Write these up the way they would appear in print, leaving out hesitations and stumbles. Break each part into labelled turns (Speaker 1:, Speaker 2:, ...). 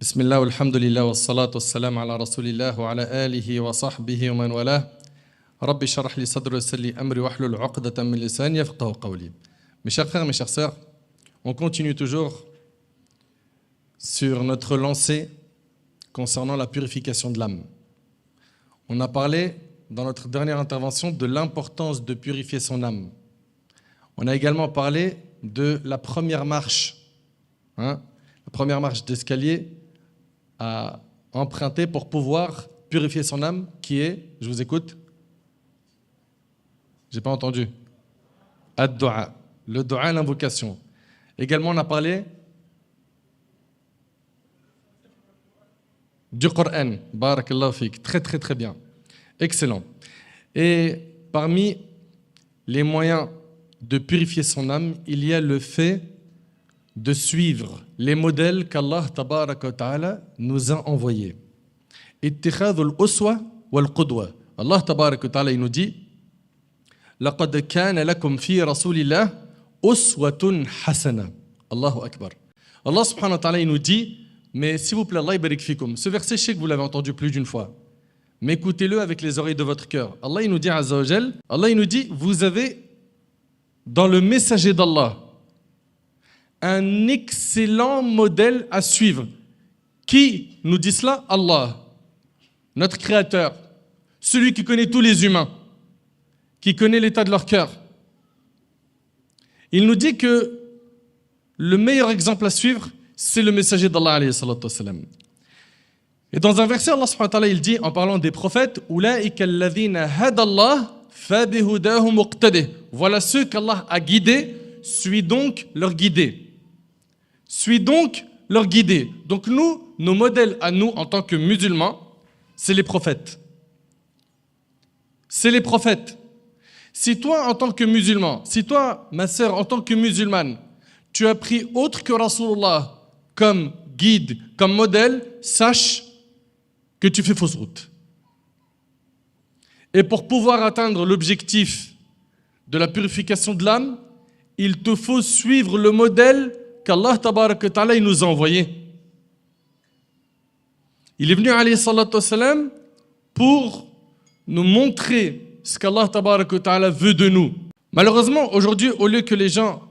Speaker 1: بسم الله والحمد لله والصلاة والسلام على رسول الله وعلى آله وصحبه ومن والاه ربي اشرح لي صدري ويسر لي أمري واحلل عقدة من لساني يفقهوا قولي. Mes chers frères, mes chères sœurs, on continue toujours sur notre lancée concernant la purification de l'âme. On a parlé dans notre dernière intervention de l'importance de purifier son âme. On a également parlé de la première marche, la première marche d'escalier à emprunter pour pouvoir purifier son âme, qui est, je vous écoute, j'ai pas entendu, ad-du'a, le du'a, l'invocation. Également, on a parlé du Coran, barakallahu fik, très très très bien, excellent. Et parmi les moyens de purifier son âme, il y a le fait de suivre les modèles qu'Allah tabaraka wa ta'ala nous a envoyés. Ittikhadhul uswa wal qudwa. Allah tabaraka wa ta'ala il nous dit laqad kana lakum fi rasulillah uswatun hasana. Allahu akbar. Allah subhanahu wa ta'ala il nous dit, mais s'il vous plaît, Allah barik fikum. Ce verset, je sais que vous l'avez entendu plus d'une fois, mais écoutez-le avec les oreilles de votre cœur. Allah il nous dit azza wa jal, Allah il nous dit, vous avez dans le messager d'Allah un excellent modèle à suivre. Qui nous dit cela? Allah, notre Créateur, celui qui connaît tous les humains, qui connaît l'état de leur cœur. Il nous dit que le meilleur exemple à suivre, c'est le messager d'Allah alayhi salatu wassalam. Et dans un verset, Allah subhanahu wa ta'ala, il dit, en parlant des prophètes, Ulaika alladhina hadallah fabihudahu muqtadih. Voilà ceux qu'Allah a guidés, suis donc leur guidé. Suis donc leur guidé. Donc nous, nos modèles à nous en tant que musulmans, c'est les prophètes. C'est les prophètes. Si toi, en tant que musulman, si toi, ma sœur, en tant que musulmane, tu as pris autre que Rasulullah comme guide, comme modèle, sache que tu fais fausse route. Et pour pouvoir atteindre l'objectif de la purification de l'âme, il te faut suivre le modèle qu'Allah tabaraka wa ta'ala il nous a envoyé. Il est venu alayhi salatu wassalam pour nous montrer ce qu'Allah tabaraka wa ta'ala veut de nous. Malheureusement, aujourd'hui, au lieu que les gens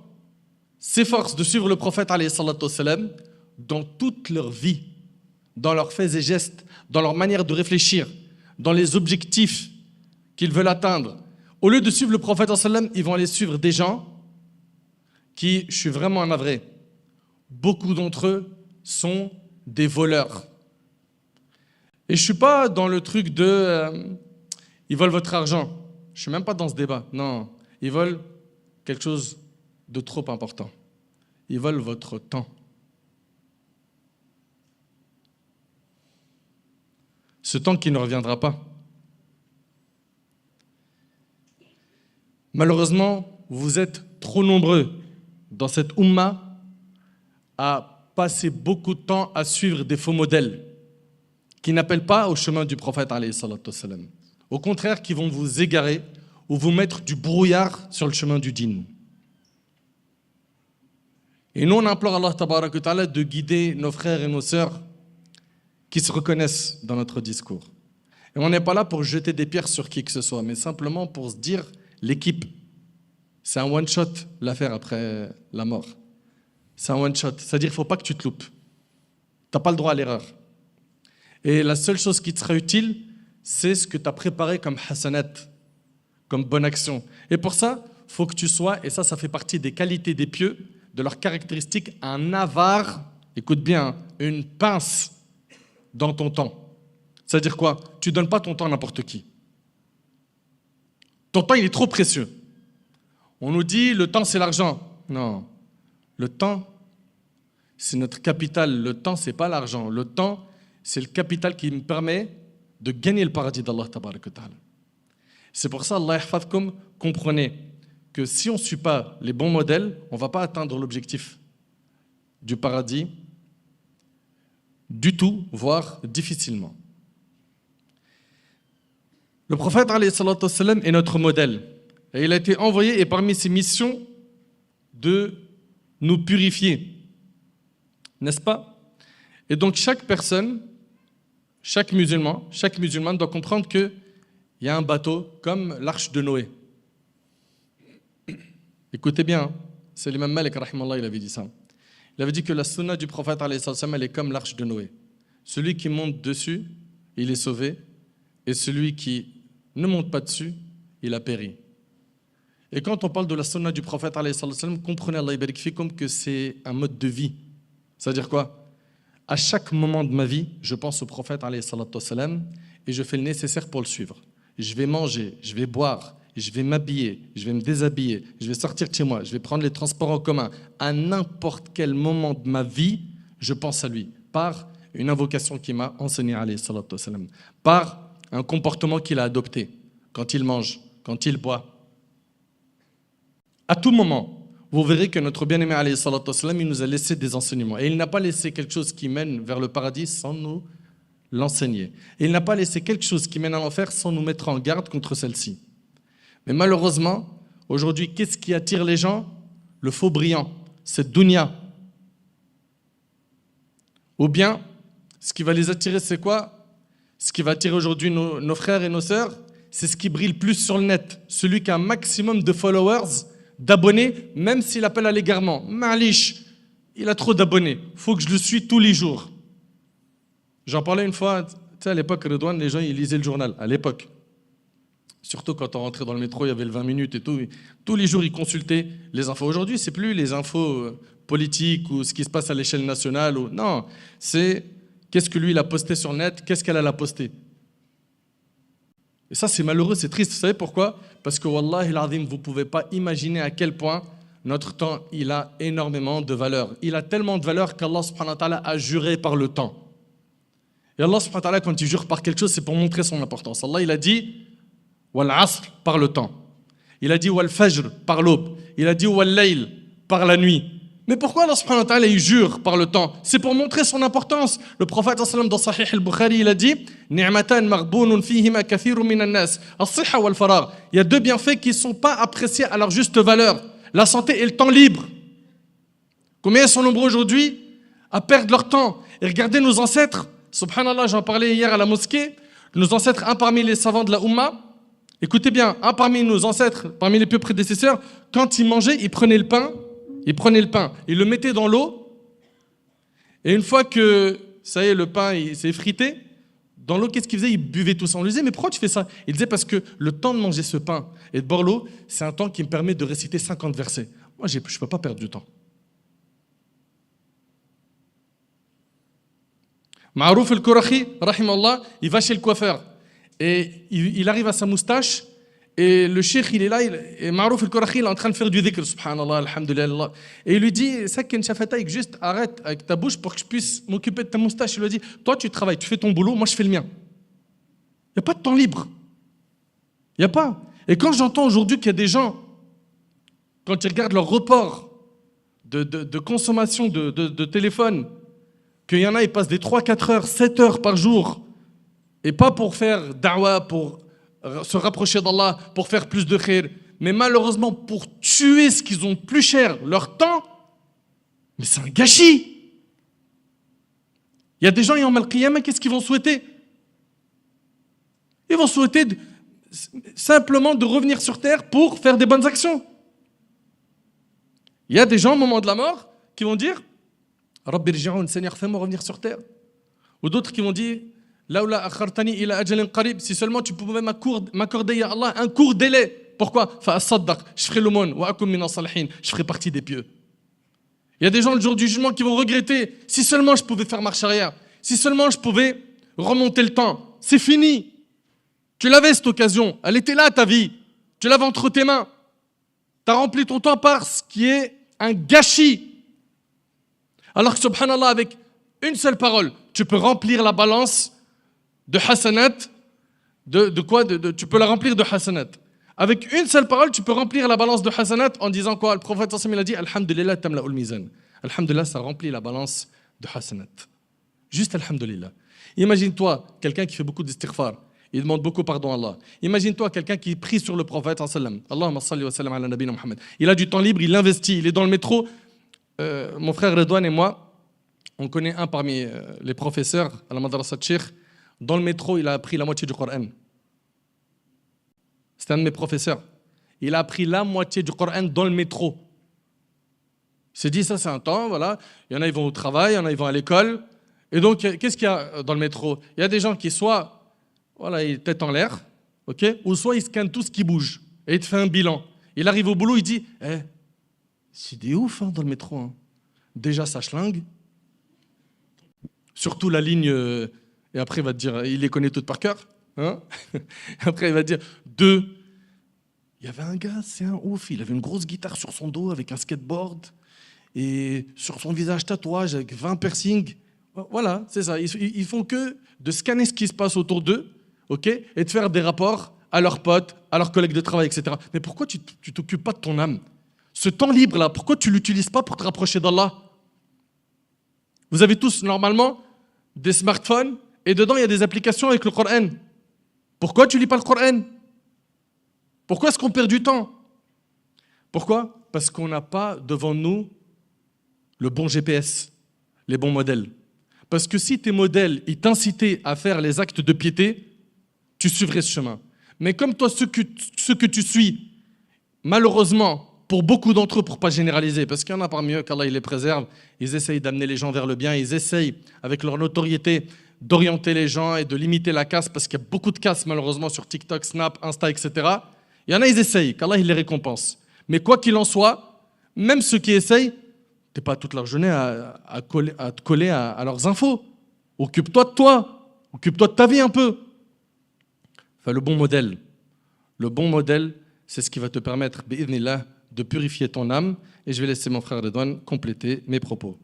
Speaker 1: s'efforcent de suivre le prophète alayhi salatu wassalam dans toute leur vie, dans leurs faits et gestes, dans leur manière de réfléchir, dans les objectifs qu'ils veulent atteindre, au lieu de suivre le prophète alayhi sallam, ils vont aller suivre des gens qui, je suis vraiment navré, beaucoup d'entre eux sont des voleurs. Et je ne suis pas dans le truc de ils volent votre argent. Je ne suis même pas dans ce débat. Non, ils volent quelque chose de trop important. Ils volent votre temps. Ce temps qui ne reviendra pas. Malheureusement, vous êtes trop nombreux dans cette umma à passer beaucoup de temps à suivre des faux modèles qui n'appellent pas au chemin du prophète alayhi salatu wassalam. Au contraire, qui vont vous égarer ou vous mettre du brouillard sur le chemin du dîn. Et nous, on implore Allah tabaraka wa ta'ala de guider nos frères et nos sœurs qui se reconnaissent dans notre discours. Et on n'est pas là pour jeter des pierres sur qui que ce soit, mais simplement pour se dire, l'équipe, c'est un one-shot l'affaire après la mort. C'est un one-shot. C'est-à-dire qu'il ne faut pas que tu te loupes. Tu n'as pas le droit à l'erreur. Et la seule chose qui te sera utile, c'est ce que tu as préparé comme hasanat, comme bonne action. Et pour ça, il faut que tu sois, et ça fait partie des qualités des pieux, de leurs caractéristiques, un avare, écoute bien, une pince dans ton temps. C'est-à-dire quoi? Tu ne donnes pas ton temps à n'importe qui. Ton temps, il est trop précieux. On nous dit, le temps, c'est l'argent. Non. Le temps, c'est notre capital. Le temps, ce n'est pas l'argent. Le temps, c'est le capital qui me permet de gagner le paradis d'Allah tabaraka wa ta'ala. C'est pour ça, Allah yahfadkum, comprenez que si on ne suit pas les bons modèles, on ne va pas atteindre l'objectif du paradis du tout, voire difficilement. Le prophète alayhi salatu wassalam est notre modèle. Et il a été envoyé, et parmi ses missions, de nous purifier. N'est-ce pas? Et donc chaque personne, chaque musulman doit comprendre qu'il y a un bateau comme l'arche de Noé. Écoutez bien, hein, c'est l'imam Malik, rahimallah, il avait dit ça. Il avait dit que la sunna du prophète, alayhi salam, elle est comme l'arche de Noé. Celui qui monte dessus, il est sauvé, et celui qui ne monte pas dessus, il a péri. Et quand on parle de la sunna du prophète, alayhi salam, comprenez, Allah barik fikum, que c'est un mode de vie. C'est-à-dire quoi? À chaque moment de ma vie, je pense au prophète, alayhi salam, et je fais le nécessaire pour le suivre. Je vais manger, je vais boire, je vais m'habiller, je vais me déshabiller, je vais sortir de chez moi, je vais prendre les transports en commun. À n'importe quel moment de ma vie, je pense à lui, par une invocation qu'il m'a enseignée, alayhi salatu wassalam, par un comportement qu'il a adopté, quand il mange, quand il boit. À tout moment, vous verrez que notre bien-aimé, alayhi salatu wassalam, il nous a laissé des enseignements. Et il n'a pas laissé quelque chose qui mène vers le paradis sans nous l'enseigner. Et il n'a pas laissé quelque chose qui mène à l'enfer sans nous mettre en garde contre celle-ci. Mais malheureusement, aujourd'hui, qu'est-ce qui attire les gens? Le faux brillant, cette dunya. Ou bien, ce qui va les attirer, c'est quoi? Ce qui va attirer aujourd'hui nos frères et nos sœurs, c'est ce qui brille le plus sur le net. Celui qui a un maximum de followers, d'abonnés, même s'il appelle à l'égarement. Malish, il a trop d'abonnés, il faut que je le suis tous les jours. J'en parlais une fois, tu sais, à l'époque, Redouane, les gens, ils lisaient le journal, à l'époque. Surtout quand on rentrait dans le métro, il y avait le 20 minutes et tout. Tous les jours, ils consultaient les infos. Aujourd'hui, ce n'est plus les infos politiques ou ce qui se passe à l'échelle nationale. Non, c'est qu'est-ce que lui, il a posté sur le net, qu'est-ce qu'elle a posté. Et ça, c'est malheureux, c'est triste. Vous savez pourquoi? Parce que, wallahi l'azim, vous ne pouvez pas imaginer à quel point notre temps, il a énormément de valeur. Il a tellement de valeur qu'Allah subhanahu wa ta'ala a juré par le temps. Et Allah subhanahu wa ta'ala, quand il jure par quelque chose, c'est pour montrer son importance. Allah, il a dit Wal asr par le temps. Il a dit Wal fajr par l'aube. Il a dit Wal layl par la nuit. Mais pourquoi Allah subhanahu wa ta'ala il jure par le temps? C'est pour montrer son importance. Le prophète dans Sahih al-Bukhari, il a dit Ni'matan maghbounun fihima kathirun minan nas, as-sihha wal faragh. Il y a deux bienfaits qui ne sont pas appréciés à leur juste valeur, la santé et le temps libre. Combien sont nombreux aujourd'hui à perdre leur temps? Et regardez nos ancêtres, subhanallah, j'en parlais hier à la mosquée, nos ancêtres, un parmi les savants de la Ummah, écoutez bien, un parmi nos ancêtres, parmi les plus prédécesseurs, quand ils mangeaient, ils prenaient le pain, ils le mettaient dans l'eau, et une fois que, ça y est, le pain il s'est effrité, dans l'eau, qu'est-ce qu'ils faisaient? Ils buvaient tout ça. On lui disait, mais pourquoi tu fais ça? Il disait, parce que le temps de manger ce pain et de boire l'eau, c'est un temps qui me permet de réciter 50 versets. Moi, je ne peux pas perdre du temps. Ma'rouf al-Kourachi, rahimahullah, il va chez le coiffeur, et il arrive à sa moustache, et le cheikh, il est là, et Ma'rouf al-Kourachi, il est en train de faire du dhikr, subhanallah, alhamdulillah. Et il lui dit, Sakin Shafataïk, juste arrête avec ta bouche pour que je puisse m'occuper de ta moustache. Il lui dit, toi tu travailles, tu fais ton boulot, moi je fais le mien. Il n'y a pas de temps libre. Il n'y a pas. Et quand j'entends aujourd'hui qu'il y a des gens, quand ils regardent leur report de consommation de téléphone, qu'il y en a, ils passent des 3-4 heures, 7 heures par jour, et pas pour faire da'wah, pour se rapprocher d'Allah, pour faire plus de khair, mais malheureusement pour tuer ce qu'ils ont plus cher, leur temps, mais c'est un gâchis. Il y a des gens, Yawm al-Qiyamah, qu'est-ce qu'ils vont souhaiter? Ils vont souhaiter simplement de revenir sur terre pour faire des bonnes actions. Il y a des gens au moment de la mort qui vont dire Rabbi rji'oun, Seigneur, fais-moi revenir sur terre. Ou d'autres qui vont dire Laoula akhartani ila ajalin qarib, si seulement tu pouvais m'accorder, ya Allah, un court délai. Pourquoi? Fa asaddaq, je ferai l'aumône, wa akum min as-salihin, je ferai partie des pieux. Il y a des gens le jour du jugement qui vont regretter, si seulement je pouvais faire marche arrière, si seulement je pouvais remonter le temps. C'est fini. Tu l'avais cette occasion, elle était là ta vie, tu l'avais entre tes mains. Tu as rempli ton temps par ce qui est un gâchis. Alors que subhanallah, avec une seule parole, tu peux remplir la balance de hasanat, tu peux la remplir de hasanat. Avec une seule parole, tu peux remplir la balance de hasanat en disant quoi? Le prophète il a dit Alhamdulillah tamla'ul mizan. Alhamdulillah, ça remplit la balance de hasanat. Juste Alhamdulillah. Imagine-toi quelqu'un qui fait beaucoup d'istighfar, il demande beaucoup pardon à Allah. Imagine-toi quelqu'un qui prie sur le prophète Allahumma salli wa sallam ala nabina Muhammad. Il a du temps libre, il l'investit, il est dans le métro. Mon frère Redouane et moi, On connaît un parmi les professeurs à la Madrasa Cheikh. Dans le métro, il a appris la moitié du Coran. C'est un de mes professeurs. Il a appris la moitié du Coran dans le métro. Il s'est dit, ça c'est un temps, voilà. Il y en a, ils vont au travail, il y en a, ils vont à l'école. Et donc, qu'est-ce qu'il y a dans le métro? Il y a des gens qui soit, voilà, ils tête en l'air, ok, ou soit ils scannent tout ce qui bouge. Et il te fait un bilan. Il arrive au boulot, il dit, c'est des ouf dans le métro. Hein. Déjà, ça schlingue. Surtout la ligne, et après il va te dire, il les connaît toutes par cœur. Hein. Après il va te dire, 2, il y avait un gars, c'est un ouf, il avait une grosse guitare sur son dos avec un skateboard et sur son visage tatouage avec 20 piercings. Voilà, c'est ça. Ils font que de scanner ce qui se passe autour d'eux, ok, et de faire des rapports à leurs potes, à leurs collègues de travail, etc. Mais pourquoi tu t'occupes pas de ton âme? Ce temps libre-là, pourquoi tu ne l'utilises pas pour te rapprocher d'Allah? Vous avez tous, normalement, des smartphones, et dedans, il y a des applications avec le Coran. Pourquoi tu ne lis pas le Coran? Pourquoi est-ce qu'on perd du temps? Pourquoi? Parce qu'on n'a pas devant nous le bon GPS, les bons modèles. Parce que si tes modèles ils t'incitaient à faire les actes de piété, tu suivrais ce chemin. Mais comme toi, ceux que tu suis, malheureusement, pour beaucoup d'entre eux, pour ne pas généraliser, parce qu'il y en a parmi eux qu'Allah il les préserve, ils essayent d'amener les gens vers le bien, ils essayent, avec leur notoriété, d'orienter les gens et de limiter la casse, parce qu'il y a beaucoup de casse, malheureusement, sur TikTok, Snap, Insta, etc. Il y en a, ils essayent, qu'Allah il les récompense. Mais quoi qu'il en soit, même ceux qui essayent, tu n'es pas toute leur journée à te coller à leurs infos. Occupe-toi de toi, occupe-toi de ta vie un peu. Enfin, le bon modèle, c'est ce qui va te permettre, bi'idhnillah, de purifier ton âme. Et je vais laisser mon frère Redouane compléter mes propos.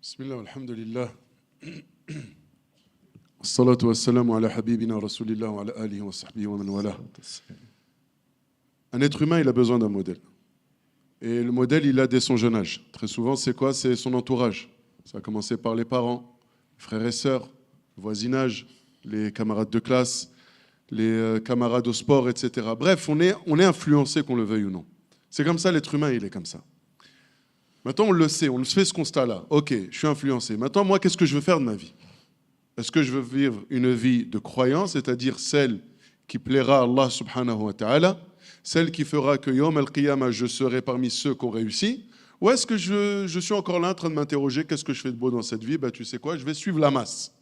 Speaker 2: Bismillah, alhamdulillah. Salatu wassalamu ala habibina rasulillah wa ala alihi wa sahbihi wa man wala. Un être humain, il a besoin d'un modèle. Et le modèle, il a dès son jeune âge. Très souvent, c'est quoi? C'est son entourage. Ça a commencé par les parents, frères et sœurs, le voisinage, les camarades de classe, les camarades au sport, etc. Bref, on est influencé, qu'on le veuille ou non. C'est comme ça, l'être humain, il est comme ça. Maintenant, on le sait, on fait ce constat-là. Ok, je suis influencé. Maintenant, moi, qu'est-ce que je veux faire de ma vie? Est-ce que je veux vivre une vie de croyance, c'est-à-dire celle qui plaira à Allah subhanahu wa ta'ala, celle qui fera que Yom al-Qiyamah, je serai parmi ceux qui ont réussi? Ou est-ce que je suis encore là en train de m'interroger, qu'est-ce que je fais de beau dans cette vie? Tu sais quoi, je vais suivre la masse.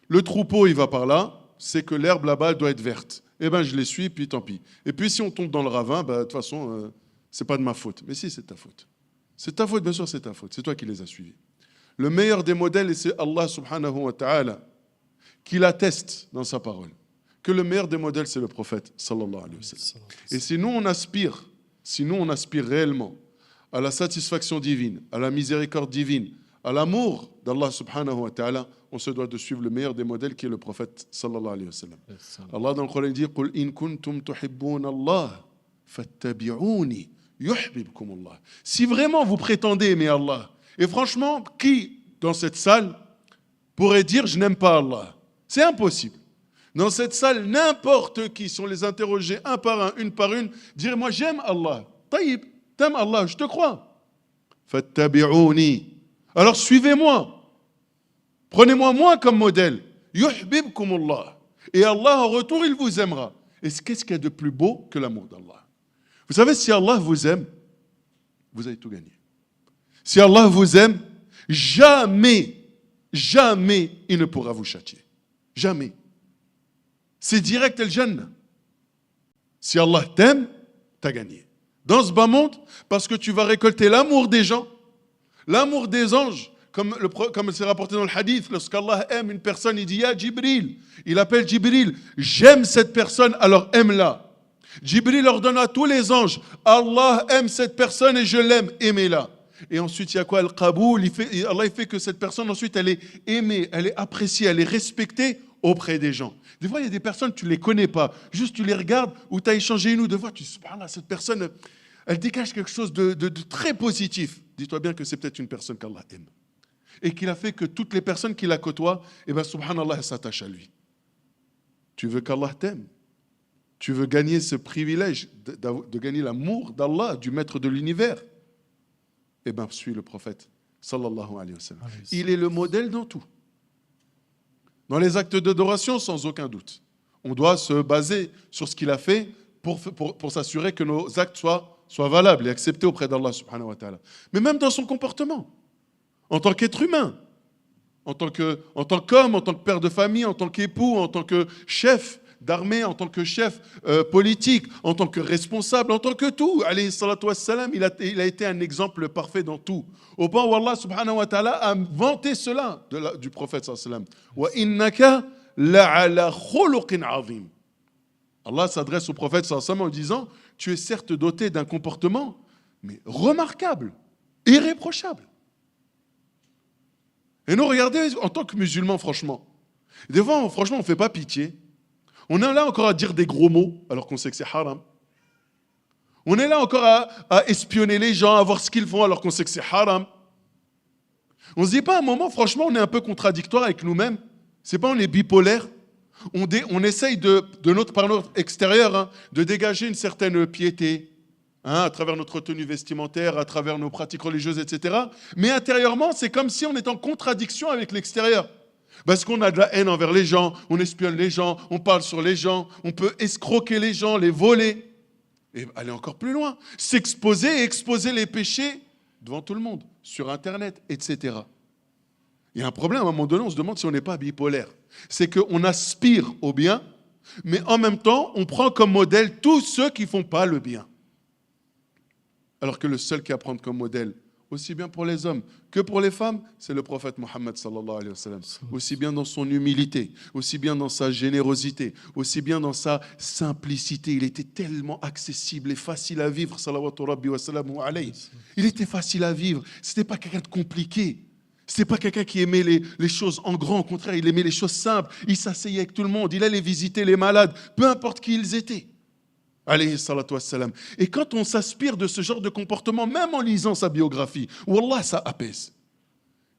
Speaker 2: Le troupeau, il va par là, c'est que l'herbe là-bas, elle doit être verte. Je les suis, puis tant pis. Et puis si on tombe dans le ravin, de toute façon, c'est pas de ma faute. Mais si, c'est ta faute. C'est ta faute, bien sûr, c'est ta faute. C'est toi qui les as suivis. Le meilleur des modèles, et c'est Allah subhanahu wa ta'ala, qui l'atteste dans sa parole, que le meilleur des modèles, c'est le prophète sallallahu alayhi wa sallam. Et si nous on aspire réellement à la satisfaction divine, à la miséricorde divine, à l'amour d'Allah subhanahu wa ta'ala, on se doit de suivre le meilleur des modèles qui est le prophète sallallahu alayhi wa sallam. Allah dans le Coran dit « Qul in kuntum tuhibbuna Allah, fattabi'uni yuhbibkum Allah » Si vraiment vous prétendez aimer Allah, et franchement, qui dans cette salle pourrait dire « je n'aime pas Allah » C'est impossible. Dans cette salle, n'importe qui, si on les interrogeait un par un, une par une, dirait « moi j'aime Allah ». Taïb, t'aimes Allah, je te crois. Fattabi'uni. Alors suivez-moi. Prenez-moi moi comme modèle. Yuhbibkum Allah. Et Allah en retour, il vous aimera. Et qu'est-ce qu'il y a de plus beau que l'amour d'Allah? Vous savez, si Allah vous aime, vous avez tout gagné. Si Allah vous aime, jamais il ne pourra vous châtier. Jamais. C'est direct el Jannah. Si Allah t'aime, t'as gagné. Dans ce bas monde, parce que tu vas récolter l'amour des gens, l'amour des anges, comme c'est rapporté dans le hadith, lorsqu'Allah aime une personne, il dit « Ya Jibril », il appelle Jibril, « J'aime cette personne, alors aime-la ». Jibril ordonne à tous les anges, « Allah aime cette personne et je l'aime, aimez-la ». Et ensuite, il y a quoi? Al-Qaboul, Allah fait que cette personne, ensuite, elle est aimée, elle est appréciée, elle est respectée auprès des gens. Des fois, il y a des personnes, tu ne les connais pas, juste tu les regardes, ou tu as échangé une ou deux fois, tu te dis, cette personne, elle dégage quelque chose de très positif. Dis-toi bien que c'est peut-être une personne qu'Allah aime. Et qu'il a fait que toutes les personnes qui la côtoient, subhanallah, elles s'attachent à lui. Tu veux qu'Allah t'aime? Tu veux gagner ce privilège de gagner l'amour d'Allah, du maître de l'univers? Suis le prophète sallallahu alayhi wa sallam.
Speaker 1: Alayhi wa sallam.
Speaker 2: Il est le modèle dans tout. Dans les actes d'adoration, sans aucun doute. On doit se baser sur ce qu'il a fait pour s'assurer que nos actes soient valables et acceptés auprès d'Allah subhanahu wa ta'ala. Mais même dans son comportement, en tant qu'être humain, en tant qu'homme, en tant que père de famille, en tant qu'époux, en tant que chef d'armée, en tant que chef politique, en tant que responsable, en tant que tout. Alayhi salatu wassalam, il a été un exemple parfait dans tout. Au point où Allah subhanahu wa ta'ala a vanté cela du prophète sallallahu alayhi wa sallam. Wa innaka la'ala khuluqin azim. Allah s'adresse au prophète sallallahu alayhi wa sallam en disant, tu es certes doté d'un comportement, mais remarquable, irréprochable. Et nous, regardez, en tant que musulmans, franchement, des fois, franchement, on ne fait pas pitié. On est là encore à dire des gros mots, alors qu'on sait que c'est haram. On est là encore à espionner les gens, à voir ce qu'ils font, alors qu'on sait que c'est haram. On ne se dit pas à un moment, franchement, on est un peu contradictoire avec nous-mêmes. C'est pas on est bipolaire. On essaye par notre extérieur de dégager une certaine piété, à travers notre tenue vestimentaire, à travers nos pratiques religieuses, etc. Mais intérieurement, c'est comme si on était en contradiction avec l'extérieur. Parce qu'on a de la haine envers les gens, on espionne les gens, on parle sur les gens, on peut escroquer les gens, les voler. Et aller encore plus loin, s'exposer et exposer les péchés devant tout le monde, sur Internet, etc. Il y a un problème, à un moment donné, on se demande si on n'est pas bipolaire. C'est qu'on aspire au bien, mais en même temps, on prend comme modèle tous ceux qui ne font pas le bien. Alors que le seul qui a à prendre comme modèle, aussi bien pour les hommes que pour les femmes, c'est le prophète Mohammed sallallahu alayhi wa sallam. Aussi bien dans son humilité, aussi bien dans sa générosité, aussi bien dans sa simplicité. Il était tellement accessible et facile à vivre, salawatu rabbi wa salamu alayhi. Il était facile à vivre. Ce n'était pas quelqu'un de compliqué. Ce n'était pas quelqu'un qui aimait les choses en grand. Au contraire, il aimait les choses simples. Il s'asseyait avec tout le monde. Il allait visiter les malades, peu importe qui ils étaient. Alayhi salatu wassalam. Et quand on s'aspire de ce genre de comportement, même en lisant sa biographie, wallah, ça apaise.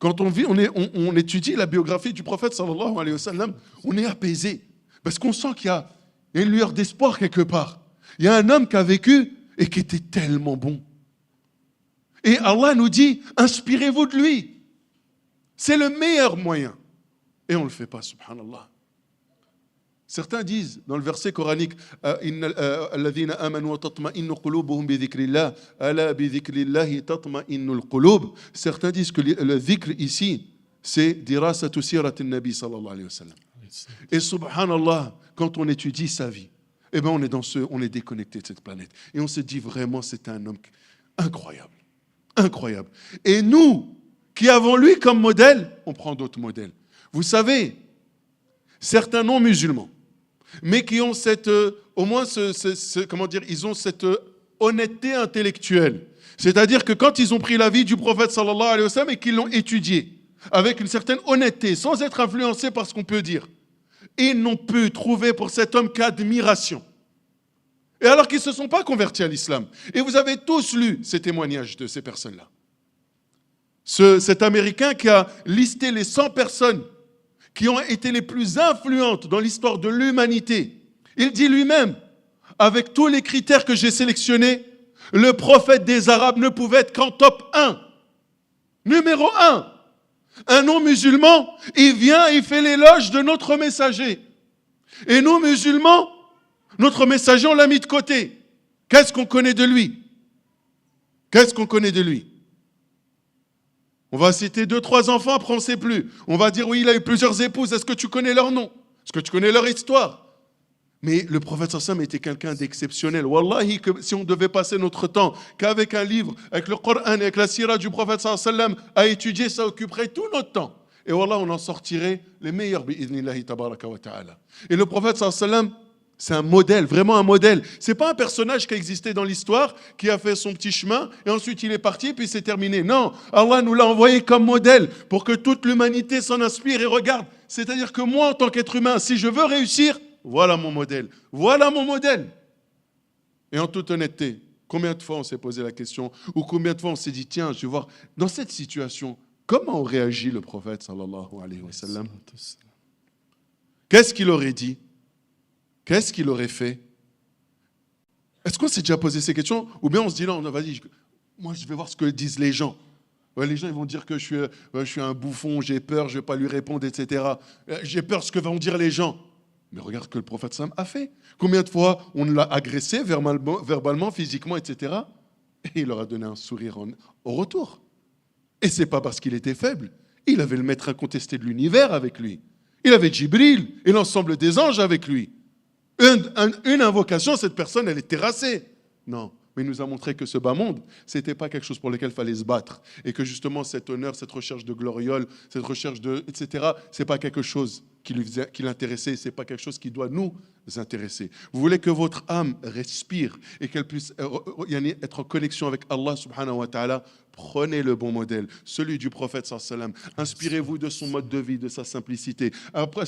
Speaker 2: Quand on étudie la biographie du prophète sallallahu alayhi wa sallam, on est apaisé. Parce qu'on sent qu'il y a une lueur d'espoir quelque part. Il y a un homme qui a vécu et qui était tellement bon. Et Allah nous dit, inspirez-vous de lui. C'est le meilleur moyen. Et on ne le fait pas, subhanallah. Certains disent dans le verset coranique الذين آمنوا وتطمئن قلوبهم بذكر الله ألا بذكر الله تطمئن القلوب. Certains disent que le dhikr ici c'est dirasatu sirat an-nabi sallallahu alayhi wa sallam. Et subhanallah, quand on étudie sa vie, eh ben on est déconnecté de cette planète et on se dit vraiment c'est un homme incroyable, incroyable. Et nous qui avons lui comme modèle, on prend d'autres modèles. Vous savez, certains non-musulmans, mais qui ont ils ont cette honnêteté intellectuelle. C'est-à-dire que quand ils ont pris la vie du prophète sallallahu alayhi wa sallam et qu'ils l'ont étudié avec une certaine honnêteté, sans être influencés par ce qu'on peut dire, ils n'ont pu trouver pour cet homme qu'admiration. Et alors qu'ils ne se sont pas convertis à l'islam. Et vous avez tous lu ces témoignages de ces personnes-là. Cet Américain qui a listé les 100 personnes qui ont été les plus influentes dans l'histoire de l'humanité. Il dit lui-même, avec tous les critères que j'ai sélectionnés, le prophète des Arabes ne pouvait être qu'en top 1. Numéro 1. Un non-musulman, il vient et il fait l'éloge de notre messager. Et nous, musulmans, notre messager, on l'a mis de côté. Qu'est-ce qu'on connaît de lui? Qu'est-ce qu'on connaît de lui? On va citer 2-3 enfants, après on ne sait plus. On va dire, oui, il a eu plusieurs épouses. Est-ce que tu connais leur nom? Est-ce que tu connais leur histoire? Mais le prophète sallam était quelqu'un d'exceptionnel. Wallahi, que si on devait passer notre temps qu'avec un livre, avec le Coran et avec la sira du prophète sallam à étudier, ça occuperait tout notre temps. Et wallah, on en sortirait les meilleurs bi'idnillahi tabaraka wa ta'ala. Et le prophète sallam, c'est un modèle, vraiment un modèle. C'est pas un personnage qui a existé dans l'histoire, qui a fait son petit chemin, et ensuite il est parti, et puis c'est terminé. Non, Allah nous l'a envoyé comme modèle, pour que toute l'humanité s'en inspire et regarde. C'est-à-dire que moi, en tant qu'être humain, si je veux réussir, voilà mon modèle. Voilà mon modèle. Et en toute honnêteté, combien de fois on s'est posé la question, ou combien de fois on s'est dit, tiens, je vais voir, dans cette situation, comment réagit le prophète, sallallahu alayhi wa sallam? Qu'est-ce qu'il aurait dit? Qu'est-ce qu'il aurait fait? Est-ce qu'on s'est déjà posé ces questions? Ou bien on se dit, non, vas-y, moi je vais voir ce que disent les gens. Ouais, les gens ils vont dire que je suis un bouffon, j'ai peur, je ne vais pas lui répondre, etc. J'ai peur de ce que vont dire les gens. Mais regarde ce que le prophète Sam a fait. Combien de fois on l'a agressé verbalement, physiquement, etc. Et il leur a donné un sourire au retour. Et ce n'est pas parce qu'il était faible. Il avait le maître incontesté de l'univers avec lui. Il avait Djibril et l'ensemble des anges avec lui. Une invocation, cette personne, elle est terrassée. Non, mais il nous a montré que ce bas monde, ce n'était pas quelque chose pour lequel il fallait se battre. Et que justement, cet honneur, cette recherche de gloriole, cette recherche de... etc., ce n'est pas quelque chose qui l'intéressait, ce n'est pas quelque chose qui doit nous intéresser. Vous voulez que votre âme respire et qu'elle puisse être en connexion avec Allah subhanahu wa ta'ala, prenez le bon modèle, celui du prophète sallallahu alayhi wa sallam. Inspirez-vous de son mode de vie, de sa simplicité. Après,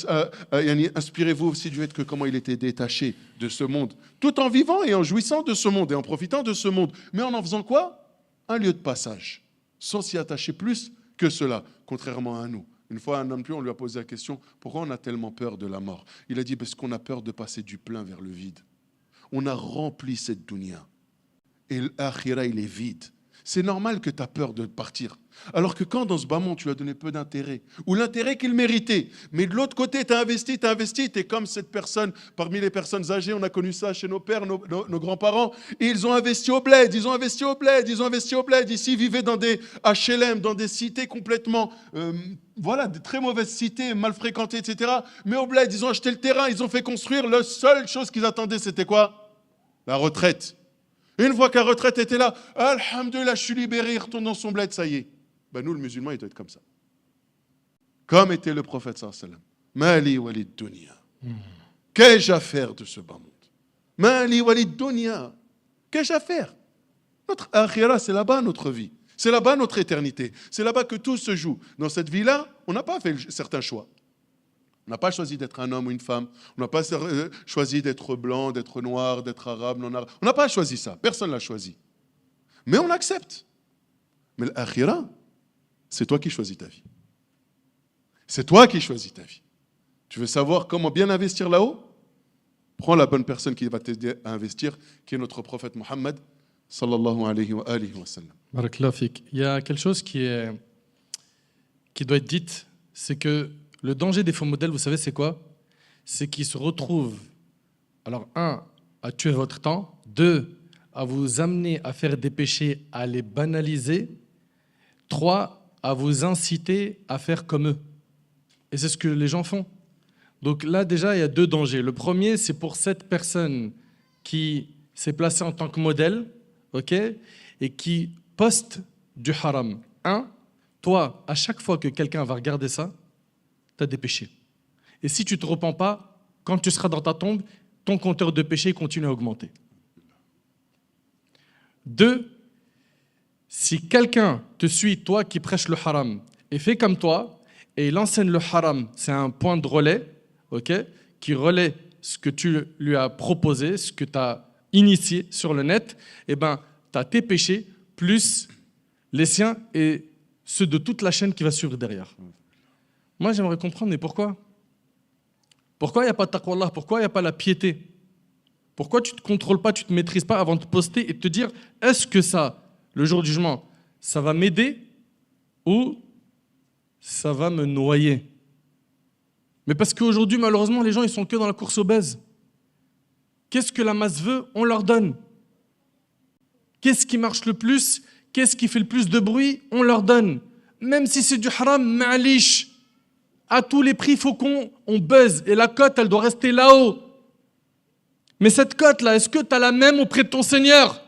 Speaker 2: inspirez-vous aussi du fait que comment il était détaché de ce monde, tout en vivant et en jouissant de ce monde et en profitant de ce monde. Mais en faisant quoi? Un lieu de passage, sans s'y attacher plus que cela, contrairement à nous. Une fois, un homme, on lui a posé la question, pourquoi on a tellement peur de la mort? Il a dit, parce qu'on a peur de passer du plein vers le vide. On a rempli cette dunya. Et l'akhira, il est vide. C'est normal que tu as peur de partir. Alors que quand dans ce bas monde, tu lui as donné peu d'intérêt, ou l'intérêt qu'il méritait, mais de l'autre côté, tu as investi, tu es comme cette personne, parmi les personnes âgées, on a connu ça chez nos pères, nos grands-parents, et ils ont investi au bled, ils ont investi au bled. Ici, ils vivaient dans des HLM, dans des cités complètement, des très mauvaises cités, mal fréquentées, etc. Mais au bled, ils ont acheté le terrain, ils ont fait construire, la seule chose qu'ils attendaient, c'était quoi? La retraite. Une fois que la retraite était là, alhamdoulilah, je suis libéré, il retourne dans son bled, ça y est. Ben nous, le musulman, il doit être comme ça. Comme était le prophète sallallahu alayhi wa sallam. Mali walid dunya. Qu'ai-je à faire de ce bas monde? Mali walid dunya. Qu'ai-je à faire? Notre akhira, c'est là-bas notre vie. C'est là-bas notre éternité. C'est là-bas que tout se joue. Dans cette vie-là, on n'a pas fait certains choix. On n'a pas choisi d'être un homme ou une femme. On n'a pas choisi d'être blanc, d'être noir, d'être arabe, non arabe. On n'a pas choisi ça. Personne ne l'a choisi. Mais on accepte. Mais l'akhira, c'est toi qui choisis ta vie. C'est toi qui choisis ta vie. Tu veux savoir comment bien investir là-haut? Prends la bonne personne qui va t'aider à investir, qui est notre prophète Mohammed, sallallahu alayhi wa sallam.
Speaker 1: Barakallahu fik. Il y a quelque chose qui doit être dit, c'est que le danger des faux modèles, vous savez, c'est quoi? C'est qu'ils se retrouvent, alors un, à tuer votre temps, deux, à vous amener à faire des péchés, à les banaliser, trois, à vous inciter à faire comme eux. Et c'est ce que les gens font. Donc là, déjà, il y a deux dangers. Le premier, c'est pour cette personne qui s'est placée en tant que modèle, ok, et qui poste du haram. Un, toi, à chaque fois que quelqu'un va regarder ça, tu as des péchés. Et si tu ne te repens pas, quand tu seras dans ta tombe, ton compteur de péché continue à augmenter. Deux, si quelqu'un te suit, toi qui prêches le haram, et fait comme toi, et il enseigne le haram, c'est un point de relais, okay, qui relaie ce que tu lui as proposé, ce que tu as initié sur le net, et ben, tu as tes péchés, plus les siens et ceux de toute la chaîne qui va suivre derrière. Moi, j'aimerais comprendre, mais pourquoi? Pourquoi il n'y a pas de taqwa Allah? Pourquoi il n'y a pas la piété? Pourquoi tu ne te contrôles pas, tu ne te maîtrises pas avant de poster et de te dire, est-ce que ça, le jour du jugement, ça va m'aider ou ça va me noyer? Mais parce qu'aujourd'hui, malheureusement, les gens, ils sont que dans la course obèse. Qu'est-ce que la masse veut? On leur donne. Qu'est-ce qui marche le plus? Qu'est-ce qui fait le plus de bruit? On leur donne. Même si c'est du haram, ma'alish. À tous les prix, il faut qu'on buzz. Et la cote, elle doit rester là-haut. Mais cette cote-là, est-ce que tu as la même auprès de ton Seigneur?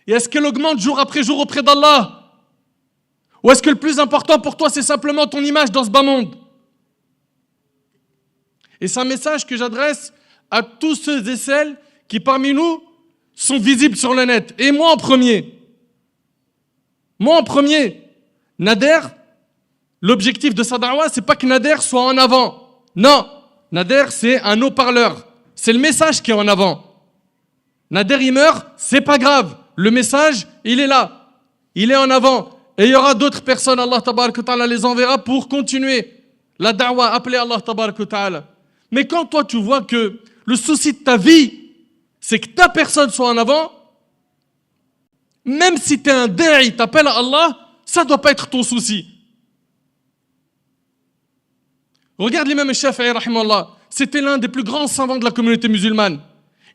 Speaker 1: Et est-ce qu'elle augmente jour après jour auprès d'Allah? Ou est-ce que le plus important pour toi, c'est simplement ton image dans ce bas monde? Et c'est un message que j'adresse à tous ceux et celles qui, parmi nous, sont visibles sur le net. Et moi en premier. Moi en premier. Nader, l'objectif de sa da'wa, c'est pas que Nader soit en avant. Non. Nader, c'est un haut-parleur. C'est le message qui est en avant. Nader, il meurt, c'est pas grave. Le message, il est là. Il est en avant. Et il y aura d'autres personnes, Allah tabarak wa ta'ala les enverra pour continuer la da'wa, appeler Allah tabarak wa ta'ala. Mais quand toi, tu vois que le souci de ta vie, c'est que ta personne soit en avant, Même si tu es un da'i, t'appelles à Allah, ça ne doit pas être ton souci. Regarde l'imam Shafi'i, rahimahullah. C'était l'un des plus grands savants de la communauté musulmane.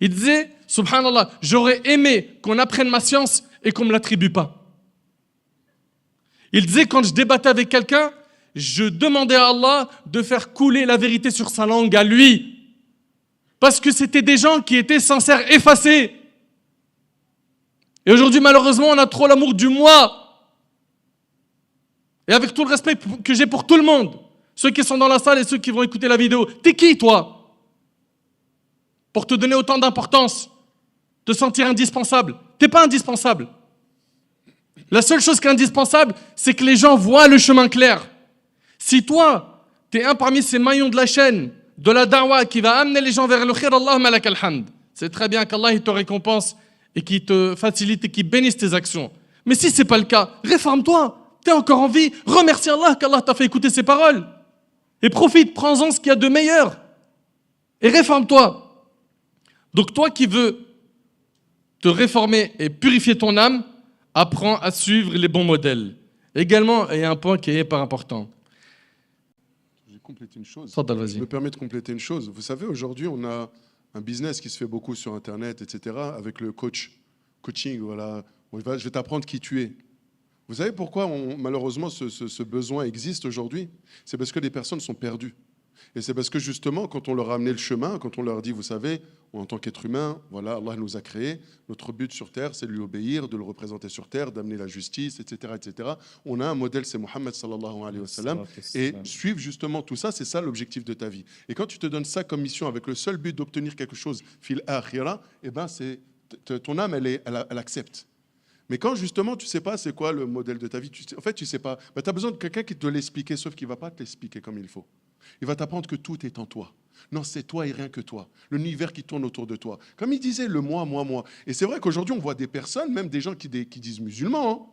Speaker 1: Il disait, subhanallah, j'aurais aimé qu'on apprenne ma science et qu'on ne me l'attribue pas. Il disait, quand je débattais avec quelqu'un, je demandais à Allah de faire couler la vérité sur sa langue à lui. Parce que c'était des gens qui étaient sincères, effacés. Et aujourd'hui, malheureusement, on a trop l'amour du moi. Et avec tout le respect que j'ai pour tout le monde, ceux qui sont dans la salle et ceux qui vont écouter la vidéo, t'es qui, toi? Pour te donner autant d'importance, te sentir indispensable. T'es pas indispensable. La seule chose qui est indispensable, c'est que les gens voient le chemin clair. Si toi, t'es un parmi ces maillons de la chaîne, de la da'wa qui va amener les gens vers le khir, Allahumma lak al-hamd. C'est très bien qu'Allah il te récompense et qu'il te facilite et qu'il bénisse tes actions. Mais si ce n'est pas le cas, réforme-toi. Tu es encore en vie. Remercie Allah qu'Allah t'a fait écouter ses paroles. Et profite, prends-en ce qu'il y a de meilleur. Et réforme-toi. Donc toi qui veux te réformer et purifier ton âme, apprends à suivre les bons modèles. Également, il y a un point qui est hyper important.
Speaker 2: Je vais compléter une chose.
Speaker 1: Fadal, vas-y.
Speaker 2: Je me permets de compléter une chose. Vous savez, aujourd'hui, on a un business qui se fait beaucoup sur Internet, etc., avec le coaching, voilà. Je vais t'apprendre qui tu es. Vous savez pourquoi, malheureusement, ce besoin existe aujourd'hui? C'est parce que les personnes sont perdues. Et c'est parce que, justement, quand on leur a amené le chemin, quand on leur dit, vous savez, en tant qu'être humain, voilà, Allah nous a créés, notre but sur Terre, c'est de lui obéir, de le représenter sur Terre, d'amener la justice, etc., etc. On a un modèle, c'est Mohammed sallallahu alayhi wa sallam, et suivre justement tout ça, c'est ça l'objectif de ta vie. Et quand tu te donnes ça comme mission avec le seul but d'obtenir quelque chose, fil akhira, eh ben ton âme, elle accepte. Mais quand justement tu ne sais pas c'est quoi le modèle de ta vie, en fait tu ne sais pas, ben, tu as besoin de quelqu'un qui te l'explique, sauf qu'il ne va pas te l'expliquer comme il faut. Il va t'apprendre que tout est en toi. Non, c'est toi et rien que toi. L'univers qui tourne autour de toi. Comme il disait, le moi, moi, moi. Et c'est vrai qu'aujourd'hui, on voit des personnes, même des gens qui disent musulmans, hein,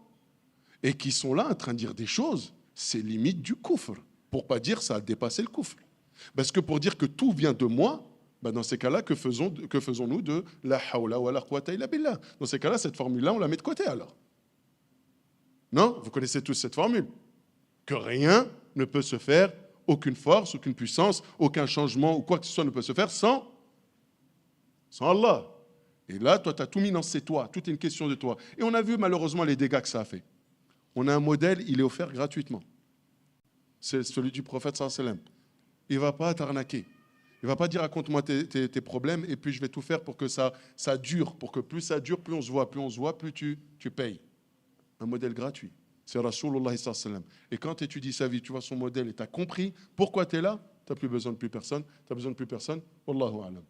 Speaker 2: et qui sont là en train de dire des choses, c'est limite du kufr. Pour pas dire ça a dépassé le kufr. Parce que pour dire que tout vient de moi, ben dans ces cas-là, que faisons-nous de la hawla wa la quwwata illa billah? Dans ces cas-là, cette formule-là, on la met de côté alors. Non? Vous connaissez tous cette formule. Que rien ne peut se faire, aucune force, aucune puissance, aucun changement ou quoi que ce soit ne peut se faire sans Allah. Et là, toi, tu as tout mis dans c'est toi, tout est une question de toi. Et on a vu malheureusement les dégâts que ça a fait. On a un modèle, il est offert gratuitement. C'est celui du prophète sallallahu alayhi wa sallam. Il ne va pas t'arnaquer. Il ne va pas dire raconte-moi tes problèmes et puis je vais tout faire pour que ça dure, pour que plus ça dure, plus on se voit, plus tu payes. Un modèle gratuit. C'est Rasulullah sallallahu alayhi wa sallam. Et quand tu étudies sa vie, tu vois son modèle et tu as compris pourquoi tu es là, tu n'as plus besoin de plus personne. Tu n'as besoin de plus personne. Wallahu a'lam.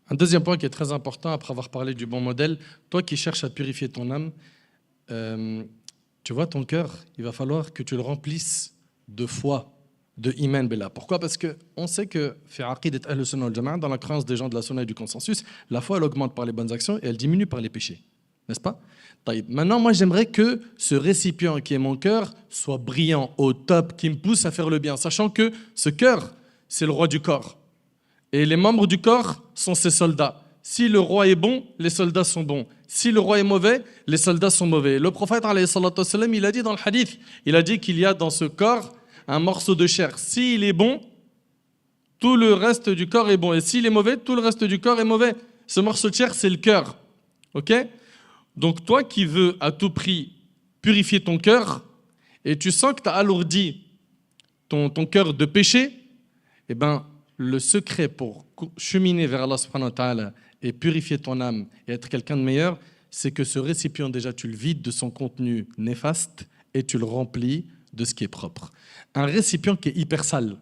Speaker 1: Un deuxième point qui est très important après avoir parlé du bon modèle, toi qui cherches à purifier ton âme, tu vois ton cœur, il va falloir que tu le remplisses de foi, de iman billah. Pourquoi? Parce qu'on sait que dans la croyance des gens de la sunna et du consensus, la foi elle augmente par les bonnes actions et elle diminue par les péchés. N'est-ce pas? Maintenant, moi, j'aimerais que ce récipient qui est mon cœur soit brillant, au top, qui me pousse à faire le bien, sachant que ce cœur, c'est le roi du corps. Et les membres du corps sont ses soldats. Si le roi est bon, les soldats sont bons. Si le roi est mauvais, les soldats sont mauvais. Le prophète, alayhi salatu wassalam, il a dit dans le hadith, il a dit qu'il y a dans ce corps un morceau de chair. S'il est bon, tout le reste du corps est bon. Et s'il est mauvais, tout le reste du corps est mauvais. Ce morceau de chair, c'est le cœur. Ok? Donc toi qui veux à tout prix purifier ton cœur et tu sens que tu as alourdi ton cœur de péché, eh ben, le secret pour cheminer vers Allah subhanahu wa ta'ala et purifier ton âme et être quelqu'un de meilleur, c'est que ce récipient déjà tu le vides de son contenu néfaste et tu le remplis de ce qui est propre. Un récipient qui est hyper sale,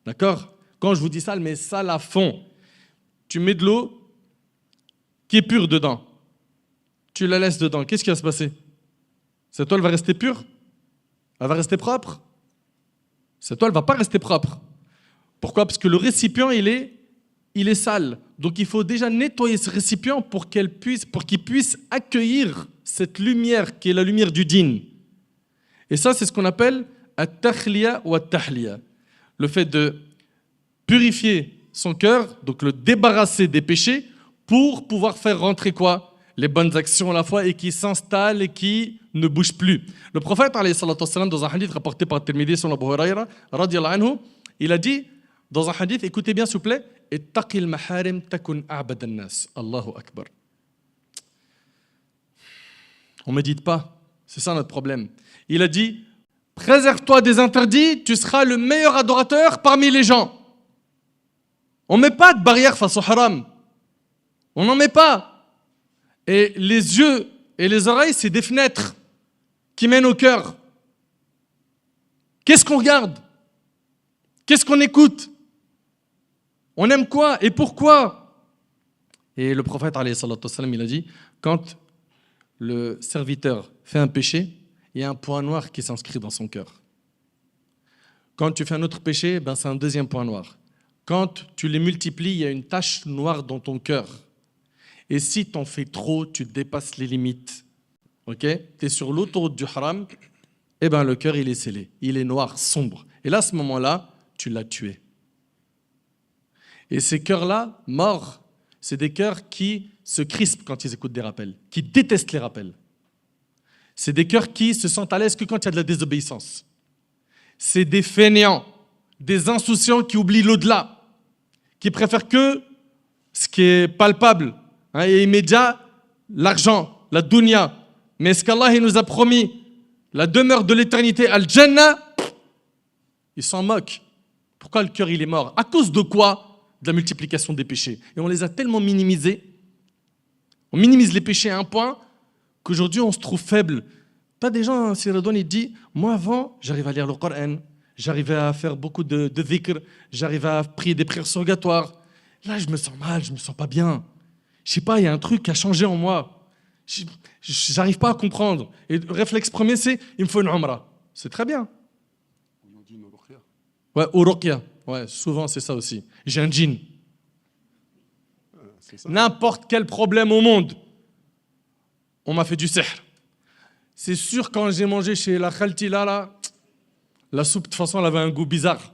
Speaker 1: d'accord? Quand je vous dis sale, mais sale à fond, tu mets de l'eau qui est pure dedans. Tu la laisses dedans. Qu'est-ce qui va se passer? Cette eau, elle va rester pure? Elle va rester propre? Cette eau, elle ne va pas rester propre. Pourquoi? Parce que le récipient, il est sale. Donc, il faut déjà nettoyer ce récipient pour qu'il puisse accueillir cette lumière qui est la lumière du dîn. Et ça, c'est ce qu'on appelle at-takhliya ou at-tahliya. Le fait de purifier son cœur, donc le débarrasser des péchés, pour pouvoir faire rentrer quoi? les bonnes actions à la fois et qui s'installent et qui ne bougent plus. Le prophète, alayhi salatu wassalam, dans un hadith rapporté par Tirmidhi sur Abu Huraira, radiyallahu anhu, il a dit, dans un hadith, écoutez bien s'il vous plaît, « Ittaqil maharim takun a'bad an-nas » Allahu Akbar. On ne médite pas, c'est ça notre problème. Il a dit, préserve-toi des interdits, tu seras le meilleur adorateur parmi les gens. On ne met pas de barrière face au haram. On n'en met pas. Et les yeux et les oreilles, c'est des fenêtres qui mènent au cœur. Qu'est-ce qu'on regarde? Qu'est-ce qu'on écoute? On aime quoi et pourquoi? Et le prophète, alayhi salatu wassalam, il a dit, quand le serviteur fait un péché, il y a un point noir qui s'inscrit dans son cœur. Quand tu fais un autre péché, ben c'est un deuxième point noir. Quand tu les multiplies, il y a une tache noire dans ton cœur. Et si tu en fais trop, tu dépasses les limites. Ok? Tu es sur l'autoroute du haram, et ben le cœur il est scellé, il est noir, sombre. Et là, à ce moment-là, tu l'as tué. Et ces cœurs-là, morts, c'est des cœurs qui se crispent quand ils écoutent des rappels, qui détestent les rappels. C'est des cœurs qui se sentent à l'aise que quand il y a de la désobéissance. C'est des fainéants, des insouciants qui oublient l'au-delà, qui préfèrent que ce qui est palpable et immédiat, l'argent, la dunya. Mais ce qu'Allah nous a promis, la demeure de l'éternité, al-Jannah, ils s'en moquent. Pourquoi le cœur il est mort? À cause de quoi? De la multiplication des péchés. Et on les a tellement minimisés. On minimise les péchés à un point qu'aujourd'hui on se trouve faible. Pas des gens, si Redouane il dit, moi avant, j'arrivais à lire le Coran, j'arrivais à faire beaucoup de dhikr, j'arrivais à prier des prières surrogatoires. Là, je me sens mal, je me sens pas bien. Je sais pas, il y a un truc qui a changé en moi. J'arrive pas à comprendre. Et le réflexe premier, c'est, il me faut une umrah. C'est très bien.
Speaker 2: On en dit une ruqya.
Speaker 1: Ouais, au ruqya. Ouais, souvent c'est ça aussi. J'ai un djinn. N'importe quel problème au monde, on m'a fait du sihr. C'est sûr, quand j'ai mangé chez la Khaltila, là, la soupe, de toute façon, elle avait un goût bizarre.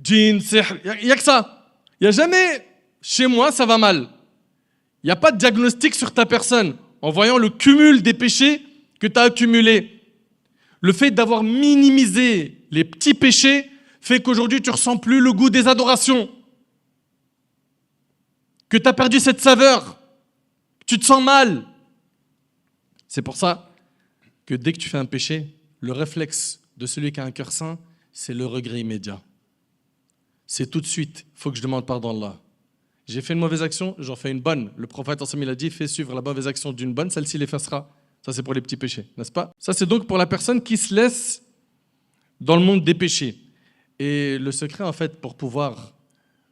Speaker 1: Djinn, sihr, il n'y a que ça. Il n'y a jamais, chez moi, ça va mal. Il n'y a pas de diagnostic sur ta personne en voyant le cumul des péchés que tu as accumulés. Le fait d'avoir minimisé les petits péchés fait qu'aujourd'hui, tu ne ressens plus le goût des adorations. Que tu as perdu cette saveur. Tu te sens mal. C'est pour ça que dès que tu fais un péché, le réflexe de celui qui a un cœur saint, c'est le regret immédiat. C'est tout de suite, il faut que je demande pardon à Allah. J'ai fait une mauvaise action, j'en fais une bonne. Le prophète il a dit, fais suivre la mauvaise action d'une bonne, celle-ci l'effacera. Ça, c'est pour les petits péchés, n'est-ce pas? Ça, c'est donc pour la personne qui se laisse dans le monde des péchés. Et le secret, en fait, pour pouvoir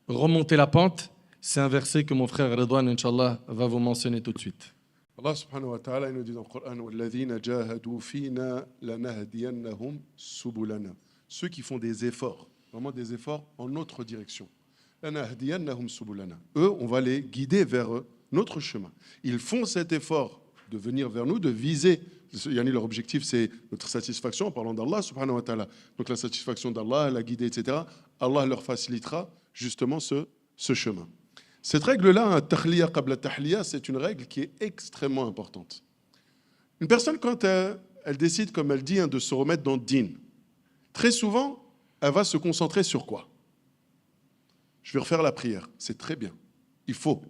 Speaker 1: remonter la pente, c'est un verset que mon frère Redouane, Inch'Allah, va vous mentionner tout de suite.
Speaker 2: Allah subhanahu wa ta'ala, il nous dit dans le Coran, وَالَّذِينَ جَاهَدُوا فِينَا لَنَهْدِيَنَّهُمْ سُبُلَنَا. Ceux qui font des efforts, vraiment des efforts en notre direction. لَنَهْدِيَنَّهُمْ سُبُلَنَا. Eux, on va les guider vers notre chemin. Ils font cet effort de venir vers nous, de viser. Leur objectif, c'est notre satisfaction en parlant d'Allah subhanahu wa ta'ala. Donc la satisfaction d'Allah, la guider, etc. Allah leur facilitera justement ce chemin. Cette règle-là, tahliya qabla tahliya, c'est une règle qui est extrêmement importante. Une personne, quand elle décide, comme elle dit, de se remettre dans le din, très souvent, elle va se concentrer sur quoi? Je vais refaire la prière. C'est très bien. Il faut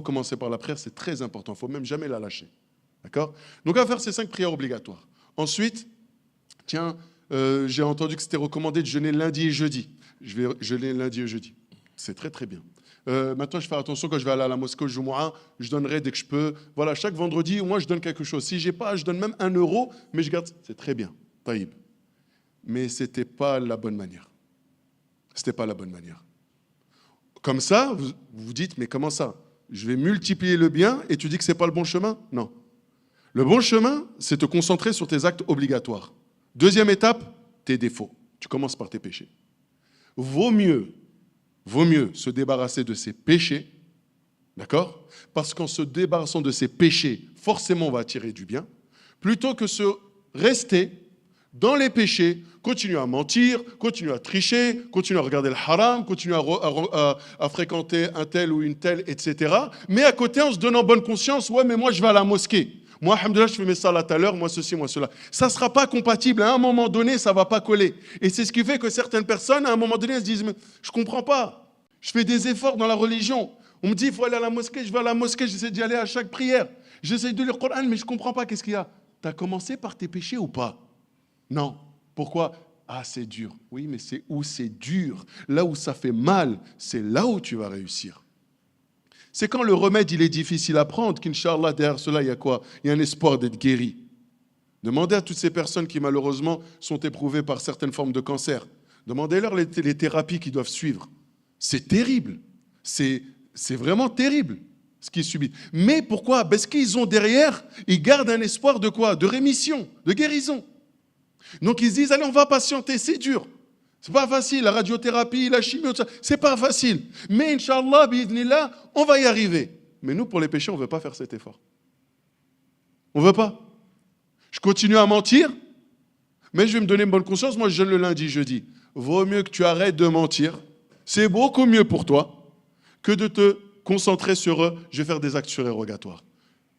Speaker 2: commencer par la prière, c'est très important. Il ne faut même jamais la lâcher. D'accord? Donc, on va faire ces 5 prières obligatoires. Ensuite, tiens, j'ai entendu que c'était recommandé de jeûner lundi et jeudi. Je vais jeûner lundi et jeudi. C'est très, très bien. Maintenant, je fais attention quand je vais aller à la mosquée au Jumu'ah, je donnerai dès que je peux. Voilà, chaque vendredi, moi, je donne quelque chose. Si je n'ai pas, je donne même 1 euro, mais je garde. C'est très bien. Taïb. Mais ce n'était pas la bonne manière. Ce n'était pas la bonne manière. Comme ça, vous vous dites, mais comment ça? Je vais multiplier le bien et tu dis que ce n'est pas le bon chemin? Non. Le bon chemin, c'est te concentrer sur tes actes obligatoires. Deuxième étape, tes défauts. Tu commences par tes péchés. Vaut mieux se débarrasser de ses péchés, d'accord? Parce qu'en se débarrassant de ses péchés, forcément on va attirer du bien, plutôt que rester dans les péchés, continue à mentir, continue à tricher, continue à regarder le haram, continue à fréquenter un tel ou une telle, etc. Mais à côté, on se donne en bonne conscience, ouais, mais moi, je vais à la mosquée. Moi, alhamdoulilah, je fais mes salats à l'heure, moi ceci, moi cela. Ça ne sera pas compatible. À un moment donné, ça ne va pas coller. Et c'est ce qui fait que certaines personnes, à un moment donné, elles se disent, mais je ne comprends pas. Je fais des efforts dans la religion. On me dit, il faut aller à la mosquée, je vais à la mosquée, j'essaie d'y aller à chaque prière. J'essaie de lire le Coran, mais je ne comprends pas, qu'est-ce qu'il y a? Tu as commencé par tes péchés ou pas? Non. Pourquoi? Ah, c'est dur. Oui, mais c'est où c'est dur. Là où ça fait mal, c'est là où tu vas réussir. C'est quand le remède, il est difficile à prendre, qu'Inch'Allah, derrière cela, il y a quoi? Il y a un espoir d'être guéri. Demandez à toutes ces personnes qui, malheureusement, sont éprouvées par certaines formes de cancer. Demandez-leur les thérapies qu'ils doivent suivre. C'est terrible. C'est vraiment terrible, ce qu'ils subissent. Mais pourquoi? Parce qu'ils ont derrière, ils gardent un espoir de quoi? De rémission, de guérison. Donc ils se disent, allez, on va patienter, c'est dur. C'est pas facile, la radiothérapie, la chimie, c'est pas facile. Mais Inch'Allah, bi'idhnillah, on va y arriver. Mais nous, pour les péchés, on ne veut pas faire cet effort. On ne veut pas. Je continue à mentir, mais je vais me donner une bonne conscience. Moi, je jeûne le lundi, jeudi. Vaut mieux que tu arrêtes de mentir. C'est beaucoup mieux pour toi que de te concentrer sur je vais faire des actes surérogatoires.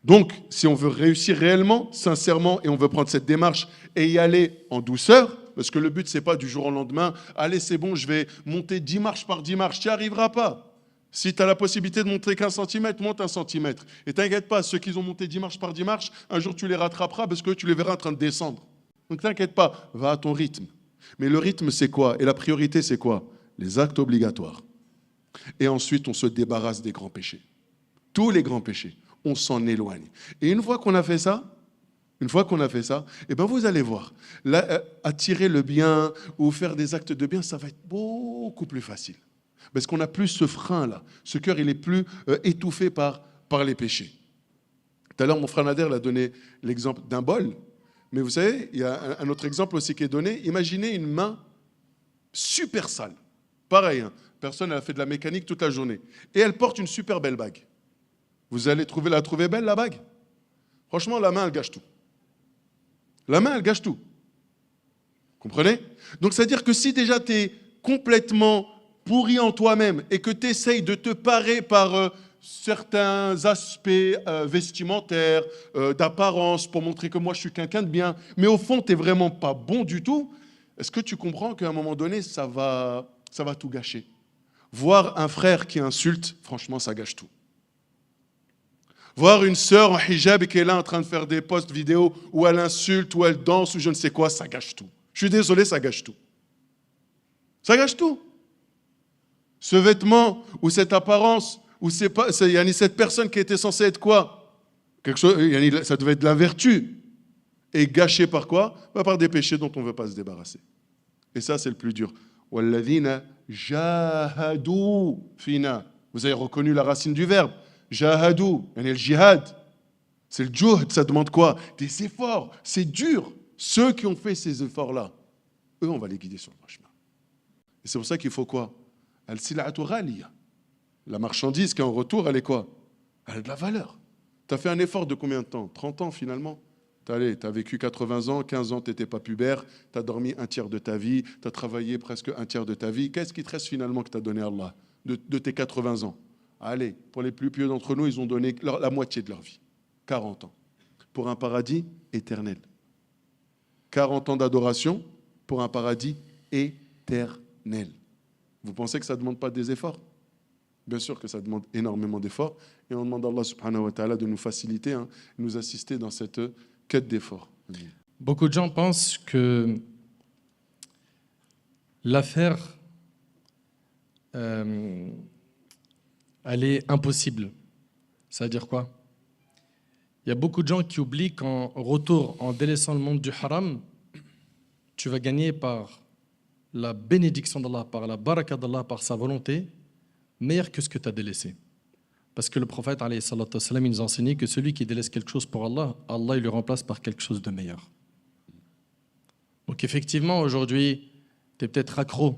Speaker 2: Donc, si on veut réussir réellement, sincèrement, et on veut prendre cette démarche et y aller en douceur, parce que le but, ce n'est pas du jour au lendemain, allez, c'est bon, je vais monter 10 marches par 10 marches, tu n'y arriveras pas. Si tu as la possibilité de monter qu'1 centimètre, monte 1 centimètre. Et t'inquiète pas, ceux qui ont monté 10 marches par 10 marches, un jour tu les rattraperas parce que tu les verras en train de descendre. Donc t'inquiète pas, va à ton rythme. Mais le rythme, c'est quoi? Et la priorité, c'est quoi? Les actes obligatoires. Et ensuite, on se débarrasse des grands péchés. Tous les grands péchés. On s'en éloigne. Et une fois qu'on a fait ça, eh ben vous allez voir, là, attirer le bien ou faire des actes de bien, ça va être beaucoup plus facile. Parce qu'on n'a plus ce frein-là. Ce cœur, il est plus étouffé par les péchés. Tout à l'heure, mon frère Nader a donné l'exemple d'un bol. Mais vous savez, il y a un autre exemple aussi qui est donné. Imaginez une main super sale. Pareil, hein, personne n'a fait de la mécanique toute la journée. Et elle porte une super belle bague. Vous allez la trouver belle, la bague? Franchement, la main, elle gâche tout. La main, elle gâche tout. Comprenez? Donc, c'est-à-dire que si déjà tu es complètement pourri en toi-même et que tu essayes de te parer par certains aspects vestimentaires, d'apparence, pour montrer que moi, je suis quelqu'un de bien, mais au fond, tu n'es vraiment pas bon du tout, est-ce que tu comprends qu'à un moment donné, ça va tout gâcher? Voir un frère qui insulte, franchement, ça gâche tout. Voir une sœur en hijab qui est là en train de faire des posts vidéo où elle insulte, où elle danse, ou je ne sais quoi, ça gâche tout. Je suis désolé, ça gâche tout. Ça gâche tout. Ce vêtement ou cette apparence, ou cette personne qui était censée être quoi? Quelque chose, ça devait être de la vertu. Et gâché par quoi? Par des péchés dont on ne veut pas se débarrasser. Et ça, c'est le plus dur. وَالَّذِينَ جَاهَدُوا فِينَا. Vous avez reconnu la racine du verbe. Jahadou, le jihad, c'est le juhd, ça demande quoi? Des efforts, c'est dur. Ceux qui ont fait ces efforts-là, eux, on va les guider sur le chemin. Et c'est pour ça qu'il faut quoi? Al-sil'atu ghaliya. La marchandise qui est en retour, elle est quoi? Elle a de la valeur. Tu as fait un effort de combien de temps? 30 ans finalement. Tu as vécu 80 ans, 15 ans, tu n'étais pas pubère, tu as dormi un tiers de ta vie, tu as travaillé presque un tiers de ta vie. Qu'est-ce qui te reste finalement que tu as donné à Allah de tes 80 ans? Allez, pour les plus pieux d'entre nous, ils ont donné la moitié de leur vie, 40 ans, pour un paradis éternel. 40 ans d'adoration pour un paradis éternel. Vous pensez que ça ne demande pas des efforts? Bien sûr que ça demande énormément d'efforts. Et on demande à Allah subhanahu wa ta'ala de nous faciliter, de nous assister dans cette quête d'efforts.
Speaker 1: Beaucoup de gens pensent que l'affaire elle est impossible. Ça veut dire quoi? Il y a beaucoup de gens qui oublient qu'en retour, en délaissant le monde du haram, tu vas gagner par la bénédiction d'Allah, par la baraka d'Allah, par sa volonté, meilleur que ce que tu as délaissé. Parce que le prophète, alayhi salatu wassalam, il nous a enseigné que celui qui délaisse quelque chose pour Allah, Allah il le remplace par quelque chose de meilleur. Donc effectivement, aujourd'hui, tu es peut-être accro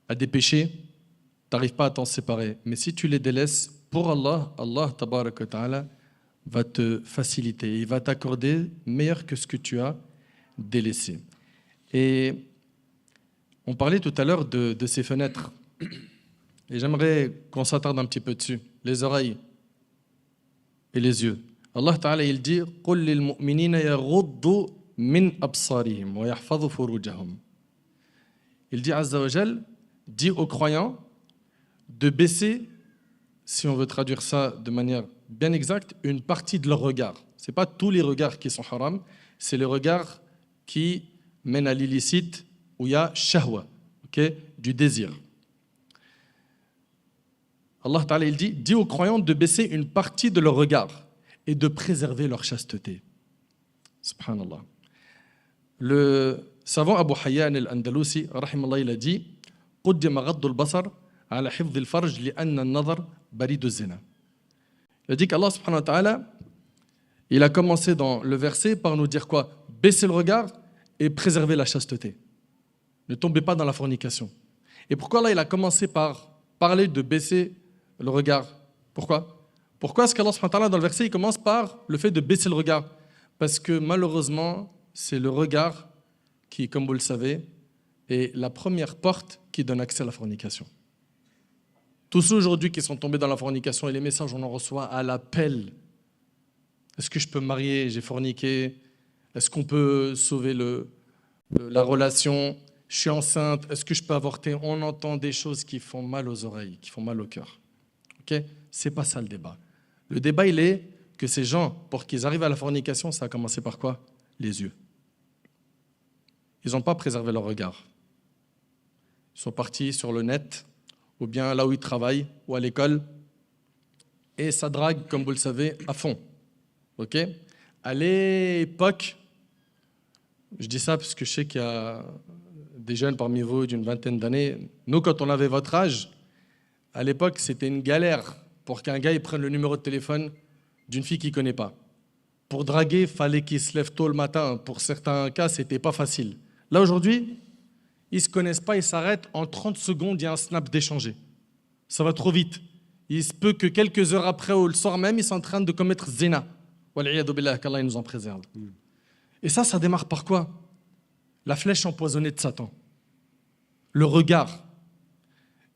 Speaker 1: à des péchés, tu n'arrives pas à t'en séparer. Mais si tu les délaisses pour Allah, Allah tabaraka wa ta'ala va te faciliter. Il va t'accorder meilleur que ce que tu as délaissé. Et on parlait tout à l'heure de ces fenêtres. Et j'aimerais qu'on s'attarde un petit peu dessus. Les oreilles et les yeux. Allah Ta'ala, il dit قُلْ لِلْمُؤْمِنِينَ يَغُضُّوا مِنْ أَبْصَارِهِمْ وَيَحْفَظُوا فُرُوجَهُمْ. Il dit Azza wa Jal, dit aux croyants de baisser, si on veut traduire ça de manière bien exacte, une partie de leur regard. Ce n'est pas tous les regards qui sont haram, c'est les regards qui mènent à l'illicite, où il y a shahwa, okay, du désir. Allah Ta'ala, il dit aux croyants de baisser une partie de leur regard et de préserver leur chasteté. Subhanallah. Le savant Abu Hayyan al-Andalusi, rahimallah, il a dit قُدِّمَ غَضُّ الْبَصَرِ عَلَى حِفْظِ الْفَرْجِ لِأَنَّ النَّظَرَ بَرِيدُ الزِّنَا. Il a dit qu'Allah subhanahu wa ta'ala, il a commencé dans le verset par nous dire quoi? Baisser le regard et préserver la chasteté. Ne tombez pas dans la fornication. Et pourquoi là il a commencé par parler de baisser le regard? Pourquoi? Pourquoi est-ce qu'Allah subhanahu wa ta'ala dans le verset il commence par le fait de baisser le regard? Parce que malheureusement, c'est le regard qui, comme vous le savez, est la première porte qui donne accès à la fornication. Tous ceux aujourd'hui qui sont tombés dans la fornication et les messages, on en reçoit à l'appel. Est-ce que je peux me marier? J'ai forniqué. Est-ce qu'on peut sauver la relation? Je suis enceinte. Est-ce que je peux avorter? On entend des choses qui font mal aux oreilles, qui font mal au cœur. Okay? C'est pas ça le débat. Le débat, il est que ces gens, pour qu'ils arrivent à la fornication, ça a commencé par quoi? Les yeux. Ils n'ont pas préservé leur regard. Ils sont partis sur le net, ou bien là où ils travaillent, ou à l'école, et ça drague, comme vous le savez, à fond. Ok? À l'époque, je dis ça parce que je sais qu'il y a des jeunes parmi vous d'une vingtaine d'années. Nous, quand on avait votre âge, à l'époque, c'était une galère pour qu'un gars il prenne le numéro de téléphone d'une fille qu'il ne connaît pas. Pour draguer, il fallait qu'il se lève tôt le matin. Pour certains cas, ce n'était pas facile. Là, aujourd'hui, ils ne se connaissent pas, ils s'arrêtent. En 30 secondes, il y a un snap d'échanger. Ça va trop vite. Il se peut que quelques heures après ou le soir même, ils sont en train de commettre zina. Wal'iyadu billah, qu'Allah nous en préserve. Et ça démarre par quoi? La flèche empoisonnée de Satan. Le regard.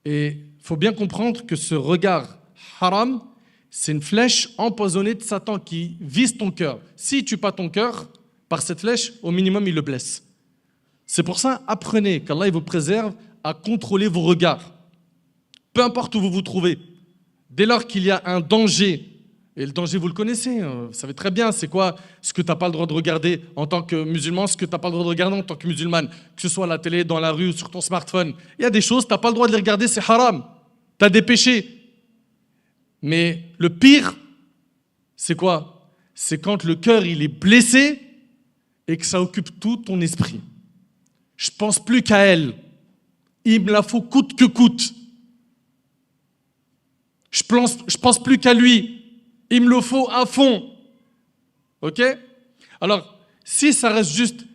Speaker 1: Et il faut bien comprendre que ce regard haram, c'est une flèche empoisonnée de Satan qui vise ton cœur. S'il ne tue pas ton cœur, par cette flèche, au minimum, il le blesse. C'est pour ça, apprenez qu'Allah vous préserve à contrôler vos regards. Peu importe où vous vous trouvez. Dès lors qu'il y a un danger, et le danger vous le connaissez, vous savez très bien c'est quoi ce que tu n'as pas le droit de regarder en tant que musulman, ce que tu n'as pas le droit de regarder en tant que musulmane, que ce soit à la télé, dans la rue ou sur ton smartphone. Il y a des choses, tu n'as pas le droit de les regarder, c'est haram. Tu as des péchés. Mais le pire, c'est quoi? C'est quand le cœur il est blessé et que ça occupe tout ton esprit. Je ne pense plus qu'à elle. Il me la faut coûte que coûte. Je pense plus qu'à lui. Il me le faut à fond. Ok? Alors, si ça reste juste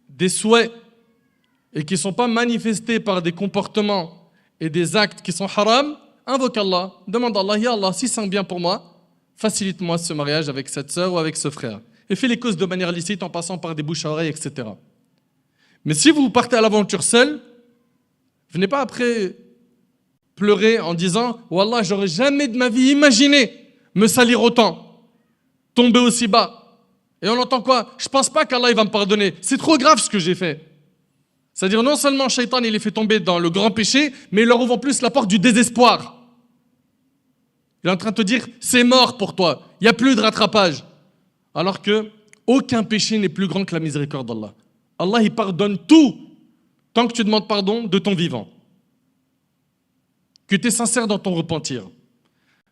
Speaker 1: des souhaits et qui ne sont pas manifestés par des comportements et des actes qui sont haram, invoque Allah, demande à Allah, ya Allah, si c'est bien pour moi, facilite-moi ce mariage avec cette sœur ou avec ce frère. Et fais les causes de manière licite en passant par des bouches à oreilles, etc. Mais si vous partez à l'aventure seul, venez pas après pleurer en disant « Wallah, j'aurais jamais de ma vie imaginé me salir autant, tomber aussi bas. » Et on entend quoi? Je pense pas qu'Allah il va me pardonner. C'est trop grave ce que j'ai fait. C'est-à-dire non seulement Shaitan il les fait tomber dans le grand péché, mais il leur ouvre en plus la porte du désespoir. Il est en train de te dire « C'est mort pour toi, il n'y a plus de rattrapage. » Alors que aucun péché n'est plus grand que la miséricorde d'Allah. Allah, il pardonne tout tant que tu demandes pardon de ton vivant. Que tu es sincère dans ton repentir.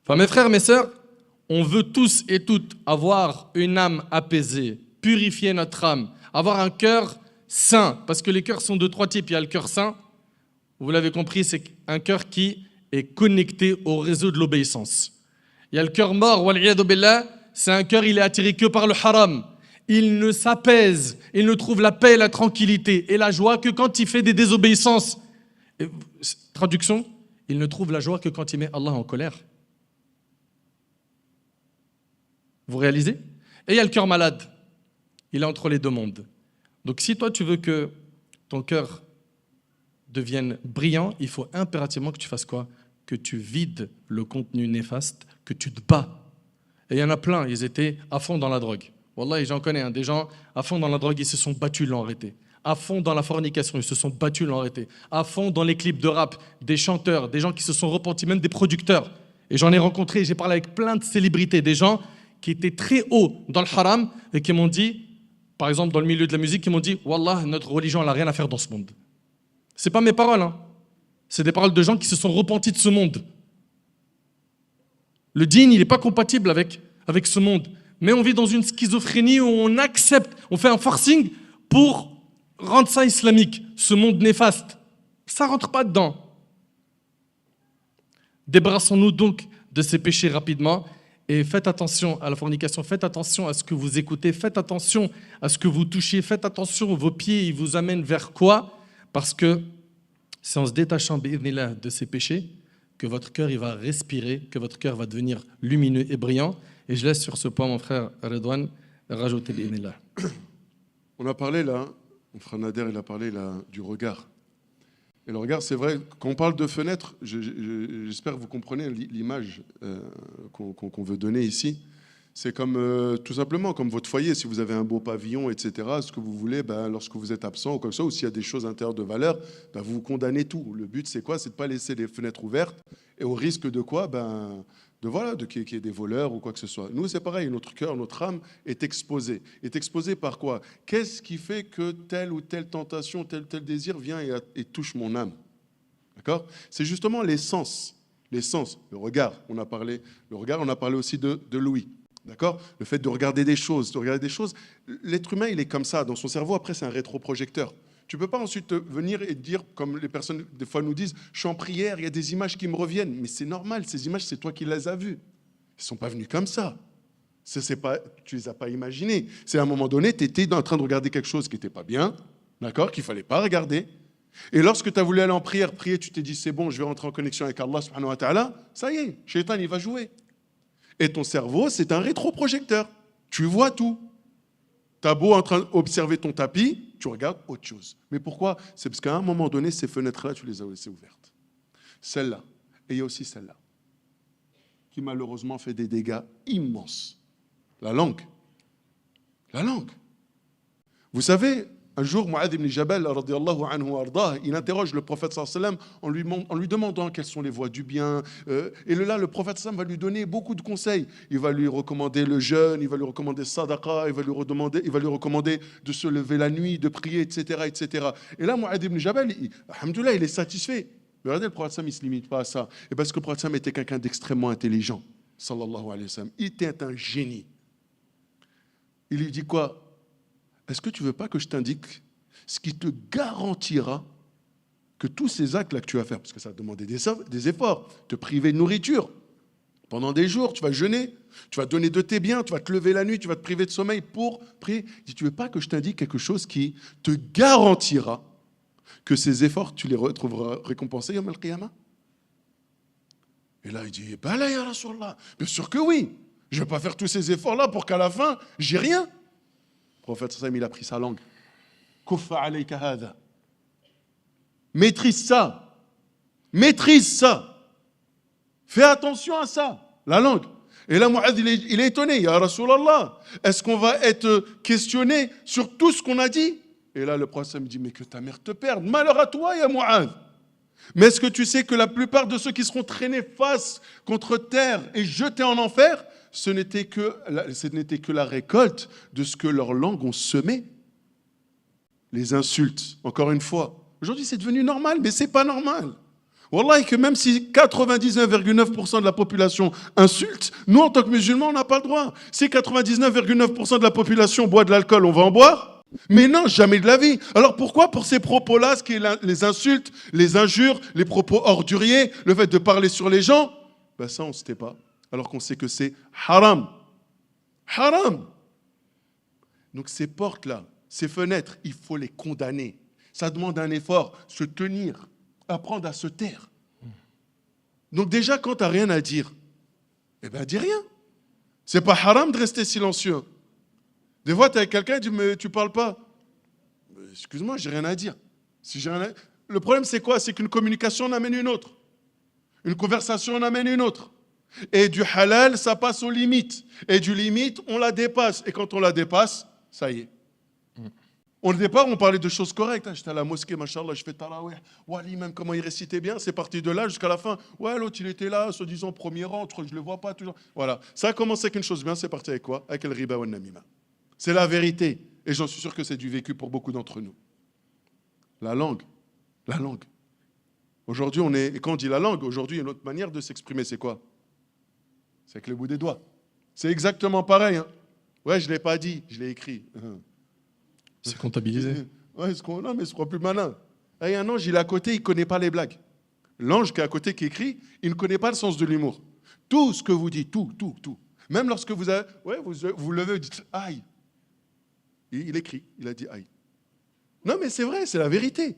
Speaker 1: Enfin, mes frères, mes sœurs, on veut tous et toutes avoir une âme apaisée, purifier notre âme, avoir un cœur saint. Parce que les cœurs sont de trois types. Il y a le cœur saint, vous l'avez compris, c'est un cœur qui est connecté au réseau de l'obéissance. Il y a le cœur mort, wal'iyadu billah, c'est un cœur, il est attiré que par le haram. Il ne s'apaise, il ne trouve la paix, la tranquillité et la joie que quand il fait des désobéissances. Et, traduction, il ne trouve la joie que quand il met Allah en colère. Vous réalisez? Et il y a le cœur malade. Il est entre les deux mondes. Donc si toi tu veux que ton cœur devienne brillant, il faut impérativement que tu fasses quoi? Que tu vides le contenu néfaste, que tu te bats. Et il y en a plein, ils étaient à fond dans la drogue. Wallah, j'en connais, hein, des gens à fond dans la drogue, ils se sont battus, l'ont arrêté. À fond dans la fornication, ils se sont battus, l'ont arrêté. À fond dans les clips de rap, des chanteurs, des gens qui se sont repentis, même des producteurs. Et j'en ai rencontré, j'ai parlé avec plein de célébrités, des gens qui étaient très hauts dans le haram et qui m'ont dit, par exemple dans le milieu de la musique, qui m'ont dit « Wallah, notre religion, elle n'a rien à faire dans ce monde ». Ce n'est pas mes paroles, hein. C'est des paroles de gens qui se sont repentis de ce monde. Le dîn, il n'est pas compatible avec ce monde. Mais on vit dans une schizophrénie où on accepte, on fait un forcing pour rendre ça islamique, ce monde néfaste. Ça ne rentre pas dedans. Débarrassons-nous donc de ces péchés rapidement et faites attention à la fornication, faites attention à ce que vous écoutez, faites attention à ce que vous touchez, faites attention, vos pieds, ils vous amènent vers quoi? Parce que c'est en se détachant de ces péchés que votre cœur il va respirer, que votre cœur va devenir lumineux et brillant. Et je laisse sur ce point mon frère Redouane rajouter l'idnillah.
Speaker 2: On a parlé là, mon frère Nader il a parlé là du regard. Et le regard, c'est vrai, quand on parle de fenêtre, j'espère que vous comprenez l'image qu'on veut donner ici. C'est comme, tout simplement, comme votre foyer, si vous avez un beau pavillon, etc., ce que vous voulez, lorsque vous êtes absent ou comme ça, ou s'il y a des choses intérieures de valeur, vous condamnez tout. Le but, c'est quoi? C'est de ne pas laisser les fenêtres ouvertes, et au risque de quoi? Qu'il y ait des voleurs ou quoi que ce soit. Nous, c'est pareil, notre cœur, notre âme est exposée. Est exposée par quoi? Qu'est-ce qui fait que telle ou telle tentation, tel désir vient et touche mon âme? D'accord? C'est justement les sens. Les sens, le regard. On a parlé aussi de l'ouïe. D'accord? Le fait de regarder des choses, l'être humain, il est comme ça. Dans son cerveau, après, c'est un rétroprojecteur. Tu ne peux pas ensuite venir et dire, comme les personnes des fois nous disent, je suis en prière, il y a des images qui me reviennent. Mais c'est normal, ces images, c'est toi qui les as vues. Elles ne sont pas venues comme ça. Tu ne les as pas imaginées. C'est à un moment donné, tu étais en train de regarder quelque chose qui n'était pas bien, d'accord, qu'il ne fallait pas regarder. Et lorsque tu as voulu aller en prière, prier, tu t'es dit, c'est bon, je vais rentrer en connexion avec Allah subhanahu wa ta'ala, ça y est, Shaitan, il va jouer. Et ton cerveau, c'est un rétroprojecteur. Tu vois tout. Tu as beau en train d'observer ton tapis, tu regardes autre chose. Mais pourquoi? C'est parce qu'à un moment donné, ces fenêtres-là, tu les as laissées ouvertes. Celle-là. Et il y a aussi celle-là, qui malheureusement fait des dégâts immenses. La langue. La langue. Vous savez, un jour, Mu'adh ibn Jabal, radiyallahu anhu ardah, il interroge le prophète sallallahu alayhi wa sallam en lui demandant quelles sont les voies du bien. Et là, le prophète sallallahu alayhi wa sallam va lui donner beaucoup de conseils. Il va lui recommander le jeûne, il va lui recommander sadaqa, il va lui recommander de se lever la nuit, de prier, etc., etc. Et là, Mu'adh ibn Jabal, alhamdoulilah, il est satisfait. Mais regardez, le prophète sallallahu alayhi wa sallam, il ne se limite pas à ça. Et parce que le prophète sallallahu alayhi wa sallam était quelqu'un d'extrêmement intelligent, sallallahu alayhi wa sallam. Il était un génie. Il lui dit quoi? Est-ce que tu ne veux pas que je t'indique ce qui te garantira que tous ces actes-là que tu vas faire, parce que ça va demander des efforts, te priver de nourriture, pendant des jours, tu vas jeûner, tu vas donner de tes biens, tu vas te lever la nuit, tu vas te priver de sommeil pour prier. Il dit, tu ne veux pas que je t'indique quelque chose qui te garantira que ces efforts, tu les retrouveras récompensés yawm al-qiyamah? Et là, il dit, là, ya Rasulallah, bien sûr que oui. Je ne vais pas faire tous ces efforts-là pour qu'à la fin, j'ai rien. Le prophète sallam, il a pris sa langue. Kuffa alayka hadha. Maîtrise ça. Maîtrise ça. Fais attention à ça. La langue. Et là, Mu'adh, il est étonné. Ya Rasulallah, est-ce qu'on va être questionné sur tout ce qu'on a dit? Et là, le prophète me dit, mais que ta mère te perde. Malheur à toi, ya Mu'adh. Mais est-ce que tu sais que la plupart de ceux qui seront traînés face contre terre et jetés en enfer, ce n'était que la récolte de ce que leurs langues ont semé? Les insultes, encore une fois. Aujourd'hui, c'est devenu normal, mais ce n'est pas normal. Wallah, que même si 99,9% de la population insulte, nous, en tant que musulmans, on n'a pas le droit. Si 99,9% de la population boit de l'alcool, on va en boire? Mais non, jamais de la vie. Alors pourquoi pour ces propos-là, ce qui est les insultes, les injures, les propos orduriers, le fait de parler sur les gens, ça, on ne se tait pas. Alors qu'on sait que c'est haram. Haram. Donc ces portes-là, ces fenêtres, il faut les condamner. Ça demande un effort, se tenir, apprendre à se taire. Donc déjà, quand tu n'as rien à dire, dis rien. C'est pas haram de rester silencieux. Des fois, tu es avec quelqu'un et tu dis, mais tu parles pas. excuse-moi, j'ai rien à dire. Si j'ai rien à... Le problème, c'est quoi? C'est qu'une communication en amène une autre. Une conversation en amène une autre. Et du halal, ça passe aux limites. Et du limite, on la dépasse. Et quand on la dépasse, ça y est. Au départ, on parlait de choses correctes. J'étais à la mosquée, machallah, je fais tarawih. Ouais, l'imam, comment il récitait bien. C'est parti de là jusqu'à la fin. Ouais, l'autre, il était là, soi-disant premier rang, je ne le vois pas toujours. Voilà. Ça a commencé avec une chose bien, c'est parti avec quoi? Avec le riba ou le namima. C'est la vérité. Et j'en suis sûr que c'est du vécu pour beaucoup d'entre nous. La langue. La langue. Aujourd'hui, et quand on dit la langue, aujourd'hui, une autre manière de s'exprimer, c'est quoi? C'est avec le bout des doigts. C'est exactement pareil. Hein. Ouais, je ne l'ai pas dit, je l'ai écrit.
Speaker 1: C'est comptabilisé.
Speaker 2: Ouais, non, mais ce qu'on plus malin. Il y a un ange, il est à côté, il ne connaît pas les blagues. L'ange qui est à côté, qui écrit, il ne connaît pas le sens de l'humour. Tout ce que vous dites, tout. Même lorsque vous levez, vous dites aïe. Il écrit, il a dit aïe. Non, mais c'est vrai, c'est la vérité.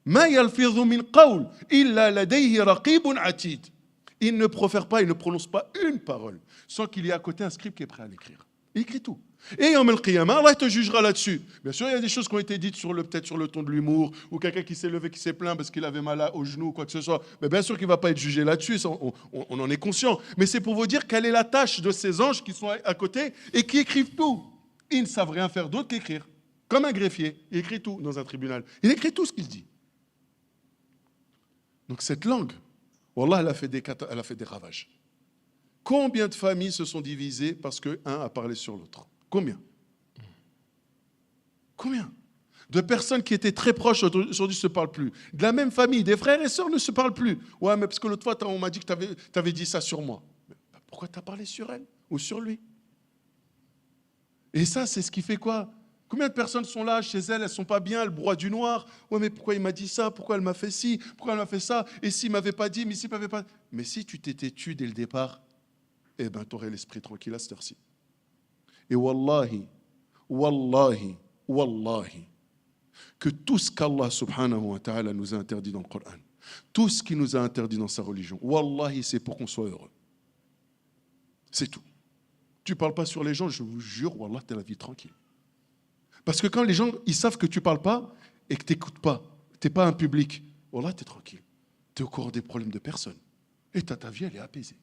Speaker 2: Ma yalfidhu min qawl illa ladayhi raqibun atid. Il ne profère pas, il ne prononce pas une parole sans qu'il y ait à côté un scribe qui est prêt à l'écrire. Il écrit tout. Et Yawm al-Qiyamah, Allah te jugera là-dessus. Bien sûr, il y a des choses qui ont été dites peut-être sur le ton de l'humour, ou quelqu'un qui s'est levé, qui s'est plaint parce qu'il avait mal au genou, ou quoi que ce soit. Mais bien sûr qu'il ne va pas être jugé là-dessus, on en est conscient. Mais c'est pour vous dire quelle est la tâche de ces anges qui sont à côté et qui écrivent tout. Ils ne savent rien faire d'autre qu'écrire. Comme un greffier, il écrit tout dans un tribunal. Il écrit tout ce qu'il dit. Donc cette langue, wallah, elle a fait des ravages. Combien de familles se sont divisées parce qu'un a parlé sur l'autre? Combien? De personnes qui étaient très proches aujourd'hui ne se parlent plus. De la même famille, des frères et sœurs ne se parlent plus. Ouais, mais parce que l'autre fois, on m'a dit que tu avais dit ça sur moi. Mais pourquoi tu as parlé sur elle ou sur lui? Et ça, c'est ce qui fait quoi? Combien de personnes sont là chez elles, elles ne sont pas bien, elles broient du noir. Ouais, mais pourquoi il m'a dit ça? Pourquoi elle m'a fait ci? Pourquoi elle m'a fait ça? Et s'il ne m'avait pas dit, mais s'il m'avait pas... Mais si tu t'étais tu dès le départ, eh bien, tu aurais l'esprit tranquille à cette heure-ci. Et wallahi, que tout ce qu'Allah subhanahu wa ta'ala nous a interdit dans le Coran, tout ce qu'il nous a interdit dans sa religion, wallahi, c'est pour qu'on soit heureux. C'est tout. Tu ne parles pas sur les gens, je vous jure, wallah, tu as la vie tranquille. Parce que quand les gens, ils savent que tu ne parles pas et que tu n'écoutes pas, tu n'es pas un public, wallah, tu es tranquille. Tu es au courant des problèmes de personne. Et ta vie, elle est apaisée.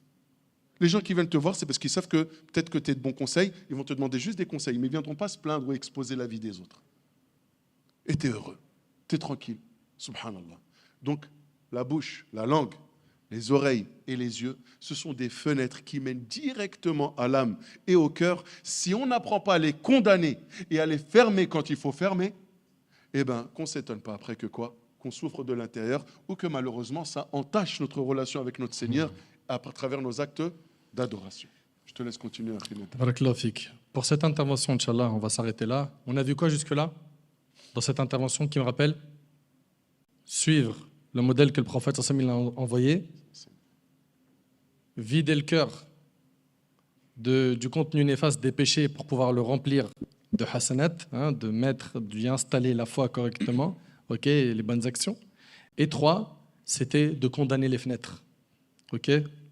Speaker 2: Les gens qui viennent te voir, c'est parce qu'ils savent que peut-être que tu es de bons conseils, ils vont te demander juste des conseils, mais ils ne viendront pas se plaindre ou exposer la vie des autres. Et tu es heureux, tu es tranquille, subhanallah. Donc, la bouche, la langue, les oreilles et les yeux, ce sont des fenêtres qui mènent directement à l'âme et au cœur. Si on n'apprend pas à les condamner et à les fermer quand il faut fermer, eh bien, qu'on ne s'étonne pas après que quoi? Qu'on souffre de l'intérieur ou que malheureusement, ça entache notre relation avec notre Seigneur à travers nos actes d'adoration. Je te laisse continuer, Akhinata.
Speaker 1: Barakallahu fik. Pour cette intervention, Inch'Allah, on va s'arrêter là. On a vu quoi jusque-là? Dans cette intervention qui me rappelle suivre le modèle que le prophète sallallahu alayhi wa sallam a envoyé, vider le cœur du contenu néfaste des péchés pour pouvoir le remplir de hasanat, d'y installer la foi correctement, les bonnes actions. Et 3, c'était de condamner les fenêtres.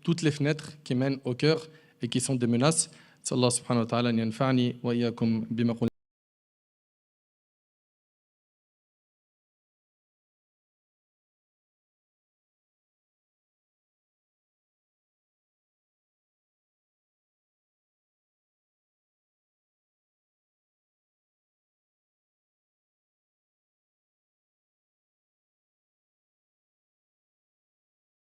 Speaker 1: Toutes les fenêtres qui mènent au cœur et qui sont des menaces. Allah subhanahu wa ta'ala yanfa'ni wa iyyakum bima